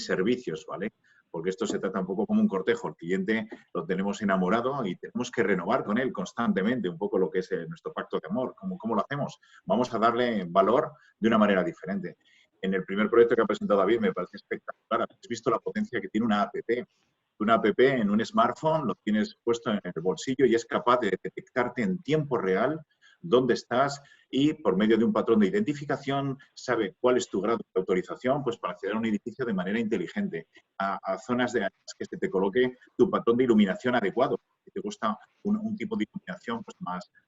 servicios? ¿Vale? Porque esto se trata un poco como un cortejo. El cliente lo tenemos enamorado y tenemos que renovar con él constantemente un poco lo que es nuestro pacto de amor. ¿Cómo lo hacemos? Vamos a darle valor de una manera diferente. En el primer proyecto que ha presentado David me parece espectacular. Habéis visto la potencia que tiene una app. Una app en un smartphone, lo tienes puesto en el bolsillo y es capaz de detectarte en tiempo real dónde estás y por medio de un patrón de identificación sabe cuál es tu grado de autorización pues para acceder a un edificio de manera inteligente, a zonas de áreas que se te coloque tu patrón de iluminación adecuado. Si te gusta un tipo de iluminación pues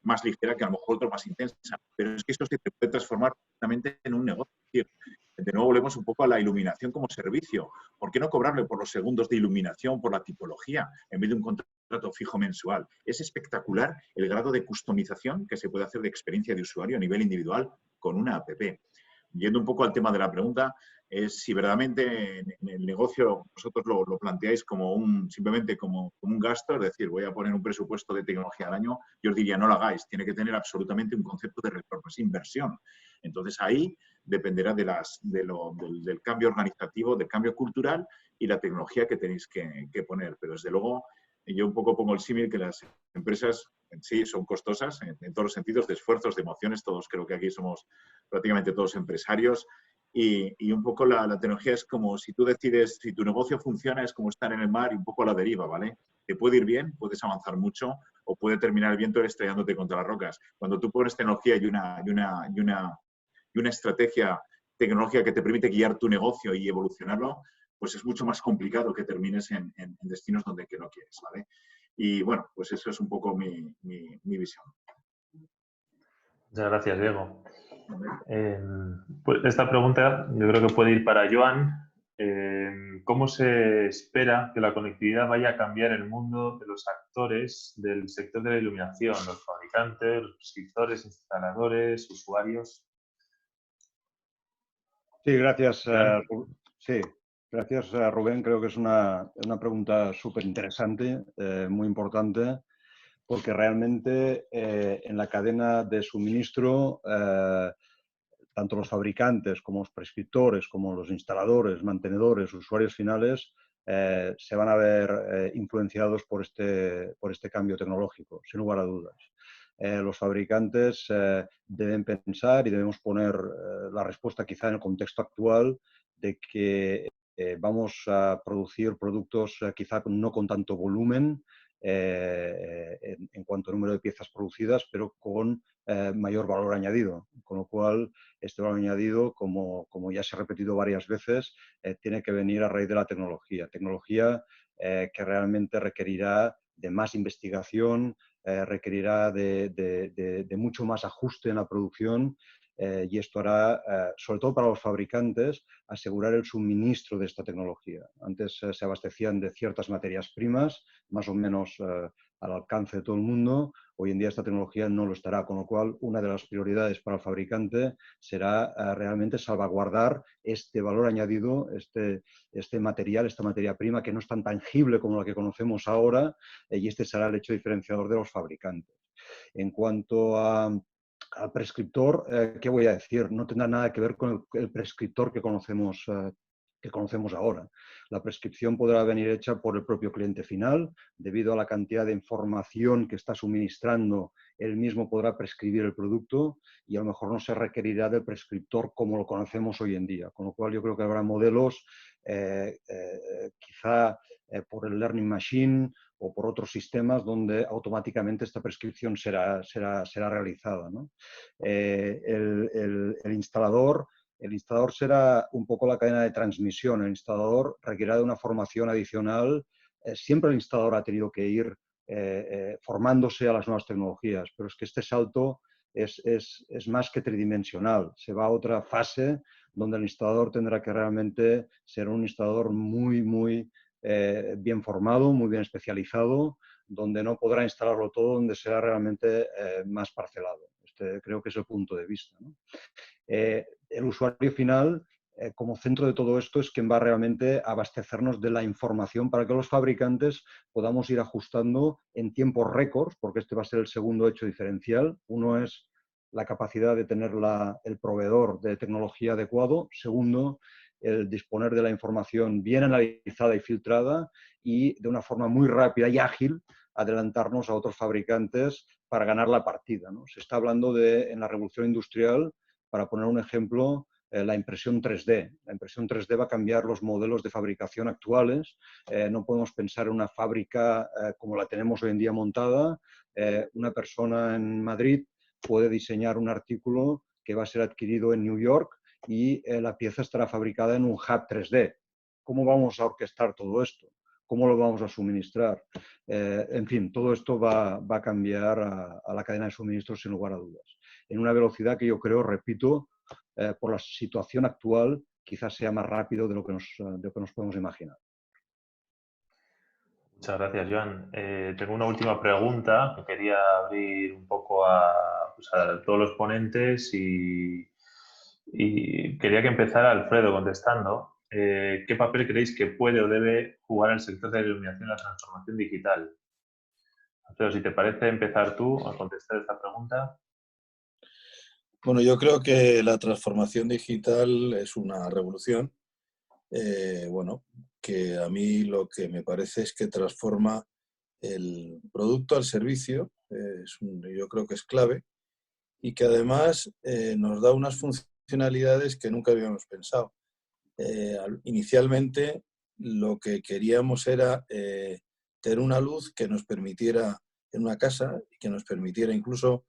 más ligera que a lo mejor otro más intensa, pero es que eso se te puede transformar completamente en un negocio. Es decir, de nuevo volvemos un poco a la iluminación como servicio. ¿Por qué no cobrarle por los segundos de iluminación, por la tipología, en vez de un contrato fijo mensual? Es espectacular el grado de customización que se puede hacer de experiencia de usuario a nivel individual con una app. Yendo un poco al tema de la pregunta, es si verdaderamente en el negocio vosotros lo planteáis simplemente como un gasto, es decir, voy a poner un presupuesto de tecnología al año, yo os diría no lo hagáis, tiene que tener absolutamente un concepto de retorno, es inversión. Entonces ahí dependerá del cambio organizativo, del cambio cultural y la tecnología que tenéis que poner. Pero desde luego, yo un poco pongo el símil que las empresas en sí son costosas en todos los sentidos, de esfuerzos, de emociones. Todos creo que aquí somos prácticamente todos empresarios. Y un poco la tecnología es como si tú decides, si tu negocio funciona, es como estar en el mar y un poco a la deriva, ¿vale? Te puede ir bien, puedes avanzar mucho o puede terminar el viento estrellándote contra las rocas. Cuando tú pones tecnología y una estrategia tecnológica que te permite guiar tu negocio y evolucionarlo, pues es mucho más complicado que termines en destinos donde que no quieres, ¿vale? Y bueno, pues eso es un poco mi visión. Muchas gracias, Diego. Pues esta pregunta yo creo que puede ir para Joan. ¿Cómo se espera que la conectividad vaya a cambiar el mundo de los actores del sector de la iluminación, los fabricantes, los prescriptores, instaladores, usuarios? Sí, gracias. Gracias, Rubén. Creo que es una pregunta súper interesante, muy importante, porque realmente en la cadena de suministro, tanto los fabricantes como los prescriptores, como los instaladores, mantenedores, usuarios finales, se van a ver influenciados por este cambio tecnológico, sin lugar a dudas. Los fabricantes deben pensar y debemos poner la respuesta quizá en el contexto actual de que vamos a producir productos quizá no con tanto volumen en cuanto a número de piezas producidas, pero con mayor valor añadido. Con lo cual este valor añadido, como ya se ha repetido varias veces, tiene que venir a raíz de la tecnología. Tecnología que realmente requerirá de más investigación, requerirá de mucho más ajuste en la producción, y esto hará, sobre todo para los fabricantes, asegurar el suministro de esta tecnología. Antes se abastecían de ciertas materias primas, más o menos al alcance de todo el mundo. Hoy en día esta tecnología no lo estará, con lo cual una de las prioridades para el fabricante será realmente salvaguardar este valor añadido, este material, esta materia prima que no es tan tangible como la que conocemos ahora, y este será el hecho diferenciador de los fabricantes. En cuanto al prescriptor, ¿qué voy a decir? No tendrá nada que ver con el prescriptor que conocemos ahora. La prescripción podrá venir hecha por el propio cliente final. Debido a la cantidad de información que está suministrando, él mismo podrá prescribir el producto y a lo mejor no se requerirá del prescriptor como lo conocemos hoy en día. Con lo cual yo creo que habrá modelos, quizá por el Learning Machine o por otros sistemas donde automáticamente esta prescripción será realizada, ¿no? El instalador será un poco la cadena de transmisión. El instalador requerirá de una formación adicional. Siempre el instalador ha tenido que ir formándose a las nuevas tecnologías, pero es que este salto es más que tridimensional. Se va a otra fase donde el instalador tendrá que realmente ser un instalador muy bien formado, muy bien especializado, donde no podrá instalarlo todo, donde será realmente más parcelado. Este creo que es el punto de vista, ¿no? El usuario final, como centro de todo esto, es quien va realmente a abastecernos de la información para que los fabricantes podamos ir ajustando en tiempos récords, porque este va a ser el segundo hecho diferencial. Uno es la capacidad de tener el proveedor de tecnología adecuado. Segundo, el disponer de la información bien analizada y filtrada y de una forma muy rápida y ágil adelantarnos a otros fabricantes para ganar la partida, ¿no? Se está hablando en la revolución industrial, para poner un ejemplo, la impresión 3D. La impresión 3D va a cambiar los modelos de fabricación actuales. No podemos pensar en una fábrica como la tenemos hoy en día montada. Una persona en Madrid puede diseñar un artículo que va a ser adquirido en New York y la pieza estará fabricada en un hub 3D. ¿Cómo vamos a orquestar todo esto? ¿Cómo lo vamos a suministrar? En fin, todo esto va a cambiar a la cadena de suministros sin lugar a dudas. En una velocidad que yo creo, repito, por la situación actual, quizás sea más rápido de lo que nos podemos imaginar. Muchas gracias, Joan. Tengo una última pregunta que quería abrir un poco a todos los ponentes y quería que empezara Alfredo contestando. ¿Qué papel creéis que puede o debe jugar el sector de la iluminación en la transformación digital? Alfredo, si te parece empezar tú a contestar esta pregunta. Bueno, yo creo que la transformación digital es una revolución. Bueno, que a mí lo que me parece es que transforma el producto al servicio. Yo creo que es clave y que además nos da unas funcionalidades que nunca habíamos pensado. Inicialmente lo que queríamos era tener una luz que nos permitiera en una casa y que nos permitiera incluso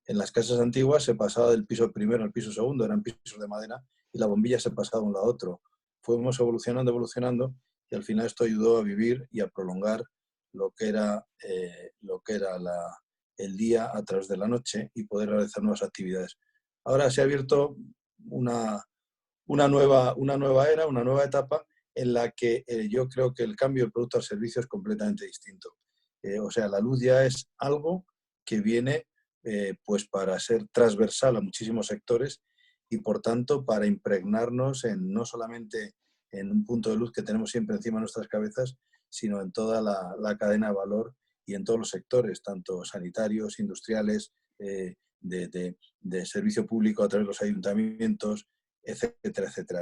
en las casas antiguas se pasaba del piso primero al piso segundo, eran pisos de madera y la bombilla se pasaba de un lado a otro. Fuimos evolucionando y al final esto ayudó a vivir y a prolongar lo que era el día a través de la noche y poder realizar nuevas actividades. Ahora se ha abierto una nueva era, una nueva etapa en la que yo creo que el cambio del producto al servicio es completamente distinto. O sea, la luz ya es algo que viene pues para ser transversal a muchísimos sectores y por tanto para impregnarnos no solamente en un punto de luz que tenemos siempre encima de nuestras cabezas, sino en toda la cadena de valor y en todos los sectores, tanto sanitarios, industriales, de servicio público a través de los ayuntamientos, etcétera, etcétera.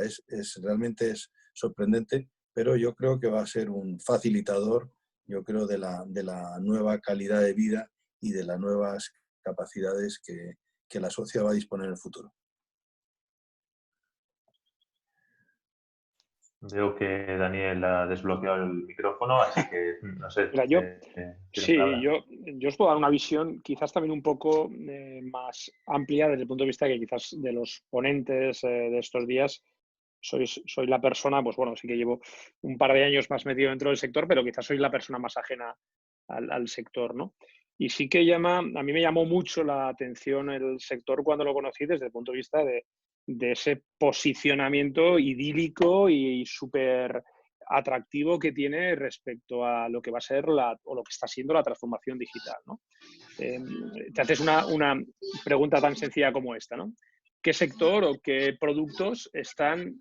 Realmente es sorprendente, pero yo creo que va a ser un facilitador, yo creo, de la nueva calidad de vida y de las nuevas capacidades que la sociedad va a disponer en el futuro. Veo que Daniel ha desbloqueado el micrófono, así que no sé. Mira, yo, ¿tienes palabra? yo os puedo dar una visión quizás también un poco más amplia desde el punto de vista que quizás de los ponentes de estos días soy la persona, pues bueno, sí que llevo un par de años más metido dentro del sector, pero quizás soy la persona más ajena al sector, ¿no? Y sí que a mí me llamó mucho la atención el sector cuando lo conocí desde el punto de vista de ese posicionamiento idílico y súper atractivo que tiene respecto a lo que va a ser o lo que está siendo la transformación digital, ¿no? Te haces una pregunta tan sencilla como esta, ¿no? ¿Qué sector o qué productos están,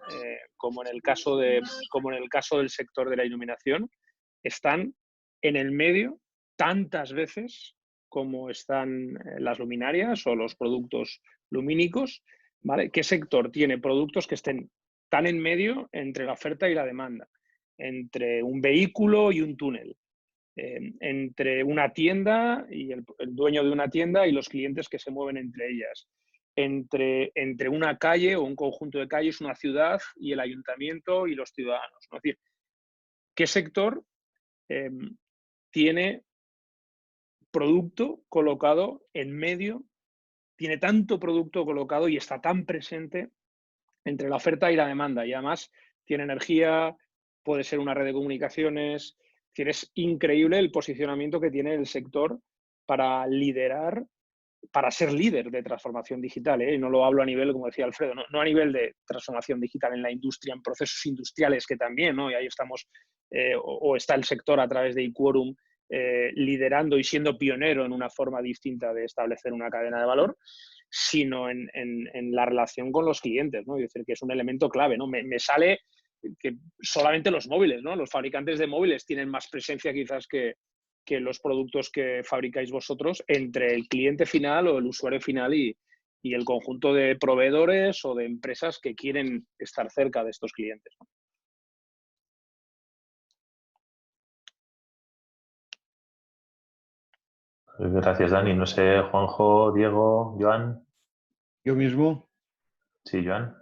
como en el caso del sector de la iluminación, están en el medio tantas veces como están las luminarias o los productos lumínicos? ¿Vale? ¿Qué sector tiene productos que estén tan en medio entre la oferta y la demanda? Entre un vehículo y un túnel, entre una tienda y el dueño de una tienda y los clientes que se mueven entre ellas, entre una calle o un conjunto de calles, una ciudad y el ayuntamiento y los ciudadanos, ¿no? Es decir, ¿qué sector tiene producto colocado en medio, tiene tanto producto colocado y está tan presente entre la oferta y la demanda? Y además tiene energía, puede ser una red de comunicaciones. Es increíble el posicionamiento que tiene el sector para liderar, para ser líder de transformación digital, ¿eh? Y no lo hablo a nivel, como decía Alfredo, no a nivel de transformación digital en la industria, en procesos industriales que también, ¿no? Y ahí estamos, o está el sector a través de eQuorum liderando y siendo pionero en una forma distinta de establecer una cadena de valor, sino en la relación con los clientes, ¿no? Es decir, que es un elemento clave, ¿no? Me sale que solamente los móviles, ¿no? Los fabricantes de móviles tienen más presencia quizás que los productos que fabricáis vosotros entre el cliente final o el usuario final y el conjunto de proveedores o de empresas que quieren estar cerca de estos clientes, ¿no? Gracias, Dani. No sé, Juanjo, Diego, Joan. Yo mismo. Sí, Joan.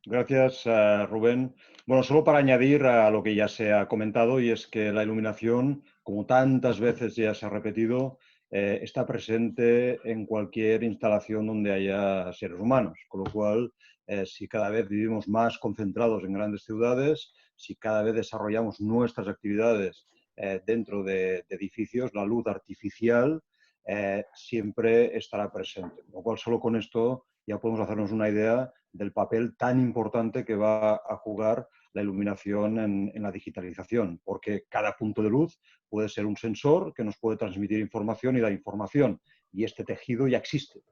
Gracias, Rubén. Bueno, solo para añadir a lo que ya se ha comentado, y es que la iluminación, como tantas veces ya se ha repetido, está presente en cualquier instalación donde haya seres humanos. Con lo cual, si cada vez vivimos más concentrados en grandes ciudades, si cada vez desarrollamos nuestras actividades dentro de edificios, la luz artificial siempre estará presente. Con lo cual, solo con esto ya podemos hacernos una idea del papel tan importante que va a jugar la iluminación en la digitalización, porque cada punto de luz puede ser un sensor que nos puede transmitir información y dar información. Y este tejido ya existe.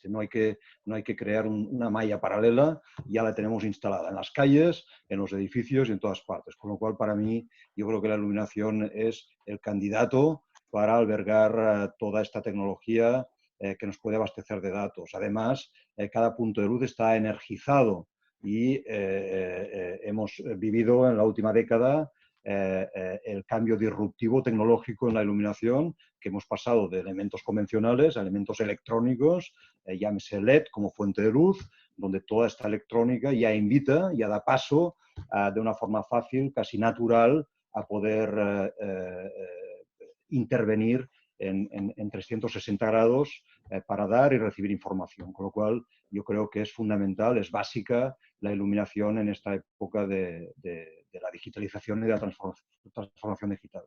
No hay que crear una malla paralela, ya la tenemos instalada en las calles, en los edificios y en todas partes. Con lo cual, para mí, yo creo que la iluminación es el candidato para albergar toda esta tecnología que nos puede abastecer de datos. Además, cada punto de luz está energizado y hemos vivido en la última década el cambio disruptivo tecnológico en la iluminación, que hemos pasado de elementos convencionales a elementos electrónicos, llámese LED como fuente de luz, donde toda esta electrónica ya invita, ya da paso de una forma fácil, casi natural, a poder intervenir en 360 grados para dar y recibir información. Con lo cual, yo creo que es fundamental, es básica la iluminación en esta época de la digitalización y de la transformación digital.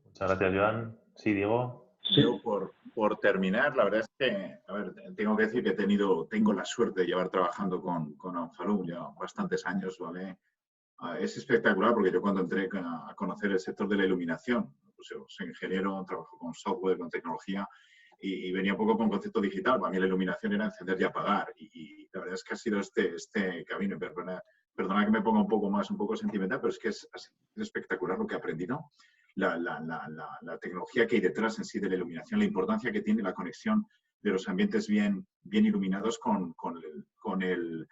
Muchas gracias, Joan. Sí, Diego. Yo, por terminar, la verdad es que, a ver, tengo que decir que tengo la suerte de llevar trabajando con Onfalum ya bastantes años, ¿vale? Es espectacular porque yo cuando entré a conocer el sector de la iluminación, pues yo soy ingeniero, trabajo con software, con tecnología y venía un poco con concepto digital. Para mí la iluminación era encender y apagar y la verdad es que ha sido este camino. Perdona que me ponga un poco sentimental, pero es que es espectacular lo que he aprendido. La tecnología que hay detrás en sí de la iluminación, la importancia que tiene la conexión de los ambientes bien iluminados con el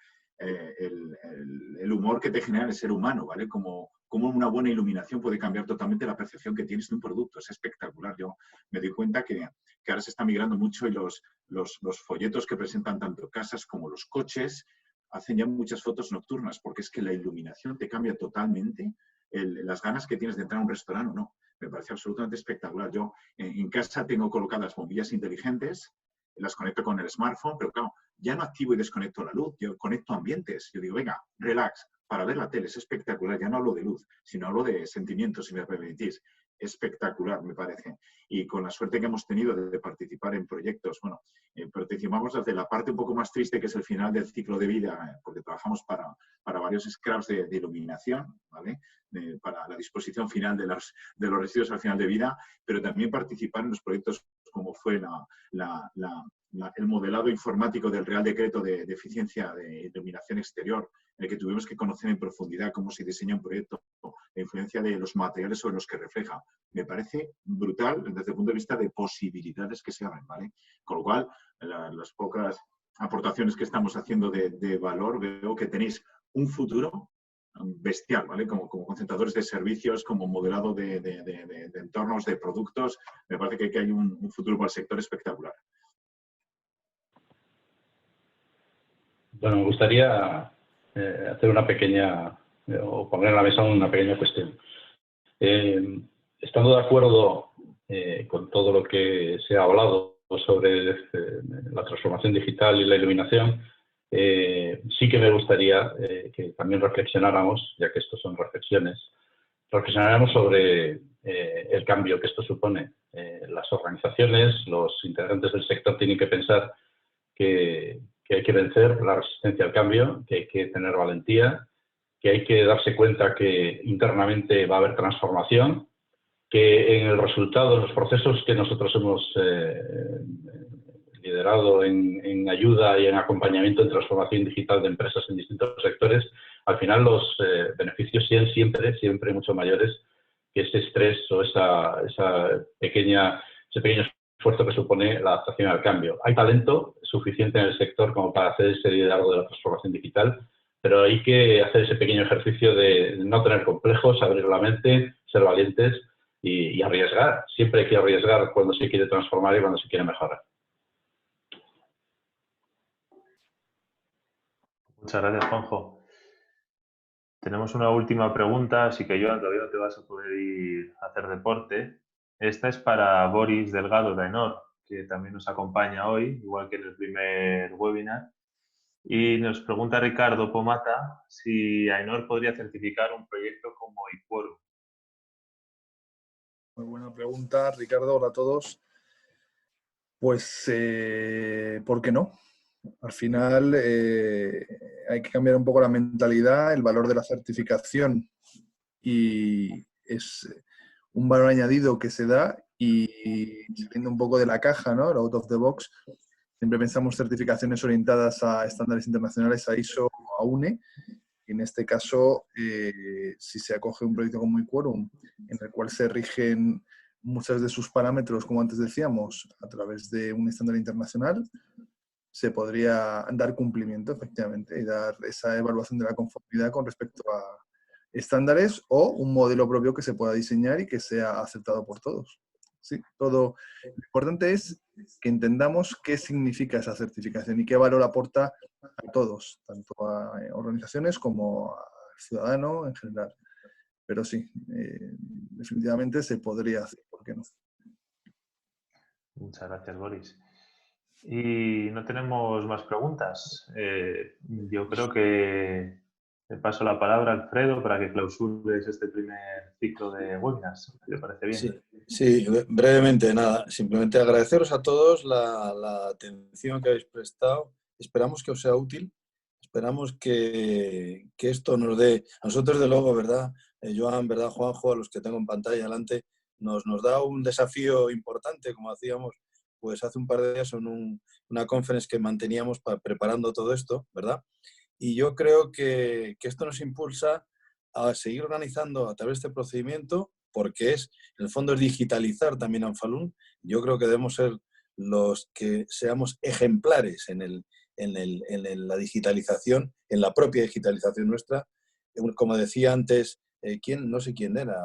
humor que te genera el ser humano, ¿vale? Como una buena iluminación puede cambiar totalmente la percepción que tienes de un producto. Es espectacular. Yo me doy cuenta que ahora se está migrando mucho y los folletos que presentan tanto casas como los coches hacen ya muchas fotos nocturnas, porque es que la iluminación te cambia totalmente las ganas que tienes de entrar a un restaurante o no. Me parece absolutamente espectacular. Yo en casa tengo colocadas bombillas inteligentes, las conecto con el smartphone, pero claro, ya no activo y desconecto la luz, yo conecto ambientes. Yo digo, venga, relax, para ver la tele, es espectacular. Ya no hablo de luz, sino hablo de sentimientos, si me permitís. Espectacular, me parece. Y con la suerte que hemos tenido de participar en proyectos, bueno, participamos desde la parte un poco más triste, que es el final del ciclo de vida, porque trabajamos para varios scraps de iluminación, ¿vale? Para la disposición final de los residuos al final de vida, pero también participar en los proyectos como fue el modelado informático del Real Decreto de Eficiencia de Iluminación Exterior, en el que tuvimos que conocer en profundidad cómo se diseña un proyecto, la influencia de los materiales sobre los que refleja. Me parece brutal desde el punto de vista de posibilidades que se abren, ¿vale? Con lo cual, las pocas aportaciones que estamos haciendo de valor, veo que tenéis un futuro bestial, ¿vale? Como concentradores de servicios, como modelado de entornos, de productos. Me parece que hay un futuro para el sector espectacular. Bueno, me gustaría hacer una pequeña, o poner en la mesa una pequeña cuestión. Estando de acuerdo con todo lo que se ha hablado sobre la transformación digital y la iluminación, sí que me gustaría que también reflexionáramos, ya que estos son reflexionáramos sobre el cambio que esto supone. Las organizaciones, los integrantes del sector tienen que pensar que hay que vencer la resistencia al cambio, que hay que tener valentía, que hay que darse cuenta que internamente va a haber transformación, que en el resultado, en los procesos que nosotros hemos liderado en ayuda y en acompañamiento en transformación digital de empresas en distintos sectores, al final los beneficios sean siempre mucho mayores que ese estrés o ese pequeño esfuerzo que supone la adaptación al cambio. Hay talento suficiente en el sector como para hacer ese liderazgo de la transformación digital, pero hay que hacer ese pequeño ejercicio de no tener complejos, abrir la mente, ser valientes y arriesgar. Siempre hay que arriesgar cuando se quiere transformar y cuando se quiere mejorar. Muchas gracias, Juanjo. Tenemos una última pregunta, así que Joan, todavía no te vas a poder ir a hacer deporte. Esta es para Boris Delgado de AENOR, que también nos acompaña hoy, igual que en el primer webinar. Y nos pregunta Ricardo Pomata si AENOR podría certificar un proyecto como iQuorum. Muy buena pregunta, Ricardo. Hola a todos. Pues, ¿por qué no? Al final hay que cambiar un poco la mentalidad, el valor de la certificación, y es un valor añadido que se da, y saliendo un poco de la caja, ¿no? El out of the box, siempre pensamos certificaciones orientadas a estándares internacionales, a ISO o a UNE. En este caso, si se acoge un proyecto como iQuorum, en el cual se rigen muchos de sus parámetros, como antes decíamos, a través de un estándar internacional, se podría dar cumplimiento, efectivamente, y dar esa evaluación de la conformidad con respecto a estándares o un modelo propio que se pueda diseñar y que sea aceptado por todos. Sí, todo. Lo importante es que entendamos qué significa esa certificación y qué valor aporta a todos, tanto a organizaciones como al ciudadano en general. Pero sí, definitivamente se podría hacer, ¿por qué no? Muchas gracias, Boris. Y no tenemos más preguntas. Yo creo que te paso la palabra, Alfredo, para que clausures este primer ciclo de webinars. ¿Te parece bien? Sí, brevemente, nada. Simplemente agradeceros a todos la atención que habéis prestado. Esperamos que os sea útil. Esperamos que esto nos dé, a nosotros de luego, ¿verdad? Joan, ¿verdad? Juanjo, a los que tengo en pantalla delante, nos da un desafío importante, como hacíamos pues hace un par de días en una conference que manteníamos preparando todo esto, ¿verdad? Y yo creo que esto nos impulsa a seguir organizando a través de este procedimiento, porque en el fondo es digitalizar también Anfalun. Yo creo que debemos ser los que seamos ejemplares en la digitalización, en la propia digitalización nuestra. Como decía antes, no sé quién era,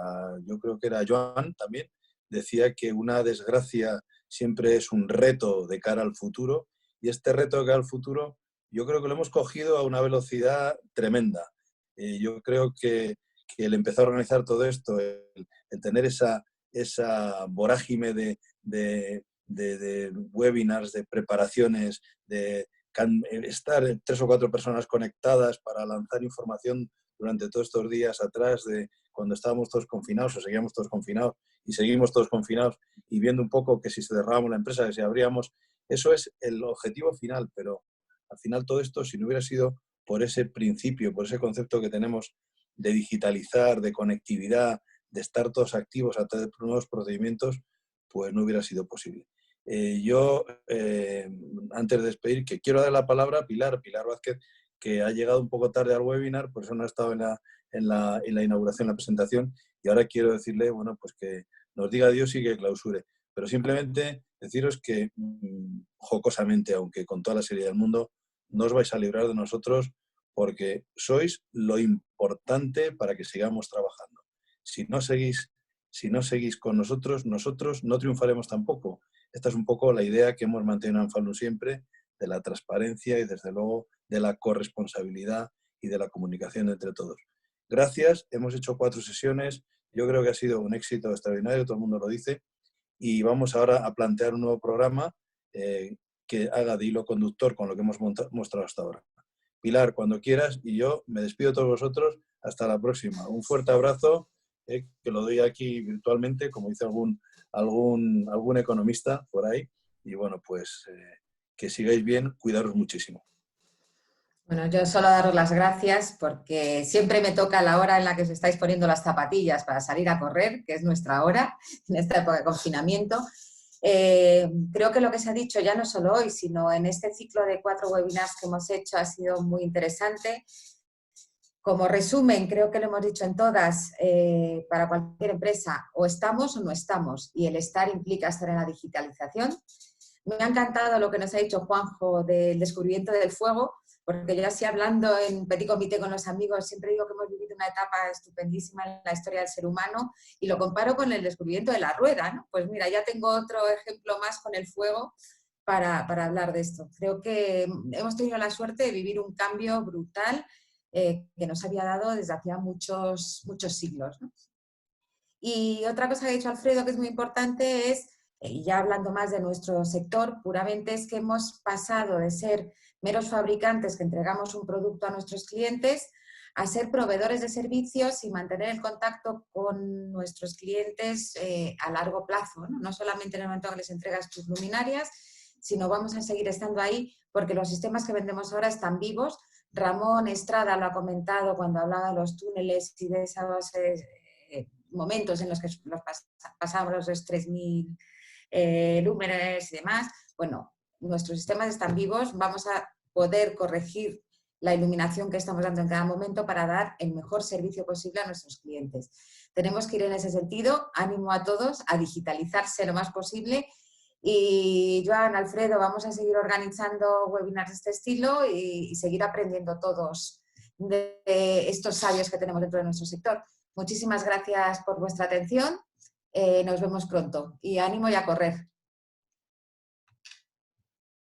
yo creo que era Joan también, decía que una desgracia siempre es un reto de cara al futuro, y este reto de cara al futuro yo creo que lo hemos cogido a una velocidad tremenda. Yo creo que el empezar a organizar todo esto, el tener esa vorágine de webinars, de preparaciones, de estar 3 o 4 personas conectadas para lanzar información durante todos estos días atrás de cuando estábamos todos confinados o seguíamos todos confinados y seguimos todos confinados y viendo un poco que si se cerrábamos la empresa, que si abríamos, eso es el objetivo final, pero al final todo esto, si no hubiera sido por ese principio, por ese concepto que tenemos de digitalizar, de conectividad, de estar todos activos a través de nuevos procedimientos, pues no hubiera sido posible. Yo, antes de despedir, que quiero dar la palabra a Pilar Vázquez, que ha llegado un poco tarde al webinar, por eso no ha estado en la inauguración, en la presentación, y ahora quiero decirle, bueno, pues que nos diga adiós y que clausure. Pero simplemente deciros que, jocosamente, aunque con toda la seriedad del mundo, no os vais a librar de nosotros porque sois lo importante para que sigamos trabajando. Si no seguís con nosotros, nosotros no triunfaremos tampoco. Esta es un poco la idea que hemos mantenido en Anfalun siempre, de la transparencia y, desde luego, de la corresponsabilidad y de la comunicación entre todos. Gracias, hemos hecho 4 sesiones, yo creo que ha sido un éxito extraordinario, todo el mundo lo dice, y vamos ahora a plantear un nuevo programa que haga de hilo conductor con lo que hemos mostrado hasta ahora. Pilar, cuando quieras, y yo me despido de todos vosotros, hasta la próxima. Un fuerte abrazo, que lo doy aquí virtualmente, como dice algún economista por ahí, y bueno, pues que sigáis bien, cuidaros muchísimo. Bueno, yo solo daros las gracias porque siempre me toca la hora en la que os estáis poniendo las zapatillas para salir a correr, que es nuestra hora en esta época de confinamiento. Creo que lo que se ha dicho ya no solo hoy, sino en este ciclo de 4 webinars que hemos hecho ha sido muy interesante. Como resumen, creo que lo hemos dicho en todas, para cualquier empresa, o estamos o no estamos, y el estar implica estar en la digitalización. Me ha encantado lo que nos ha dicho Juanjo del descubrimiento del fuego, porque yo así hablando en petit comité con los amigos, siempre digo que hemos vivido una etapa estupendísima en la historia del ser humano y lo comparo con el descubrimiento de la rueda, ¿no? Pues mira, ya tengo otro ejemplo más con el fuego para hablar de esto. Creo que hemos tenido la suerte de vivir un cambio brutal que nos había dado desde hacía muchos siglos, ¿no? Y otra cosa que ha dicho Alfredo que es muy importante es, ya hablando más de nuestro sector, puramente es que hemos pasado de ser meros fabricantes que entregamos un producto a nuestros clientes a ser proveedores de servicios y mantener el contacto con nuestros clientes a largo plazo, ¿no? No solamente en el momento que les entregas tus luminarias, sino vamos a seguir estando ahí porque los sistemas que vendemos ahora están vivos. Ramón Estrada lo ha comentado cuando hablaba de los túneles y de esos momentos en los que pasamos los 3.000 lúmenes y demás. Bueno, nuestros sistemas están vivos, vamos a poder corregir la iluminación que estamos dando en cada momento para dar el mejor servicio posible a nuestros clientes. Tenemos que ir en ese sentido, ánimo a todos a digitalizarse lo más posible. Y Joan, Alfredo, vamos a seguir organizando webinars de este estilo y seguir aprendiendo todos de estos sabios que tenemos dentro de nuestro sector. Muchísimas gracias por vuestra atención. Nos vemos pronto y ánimo y a correr.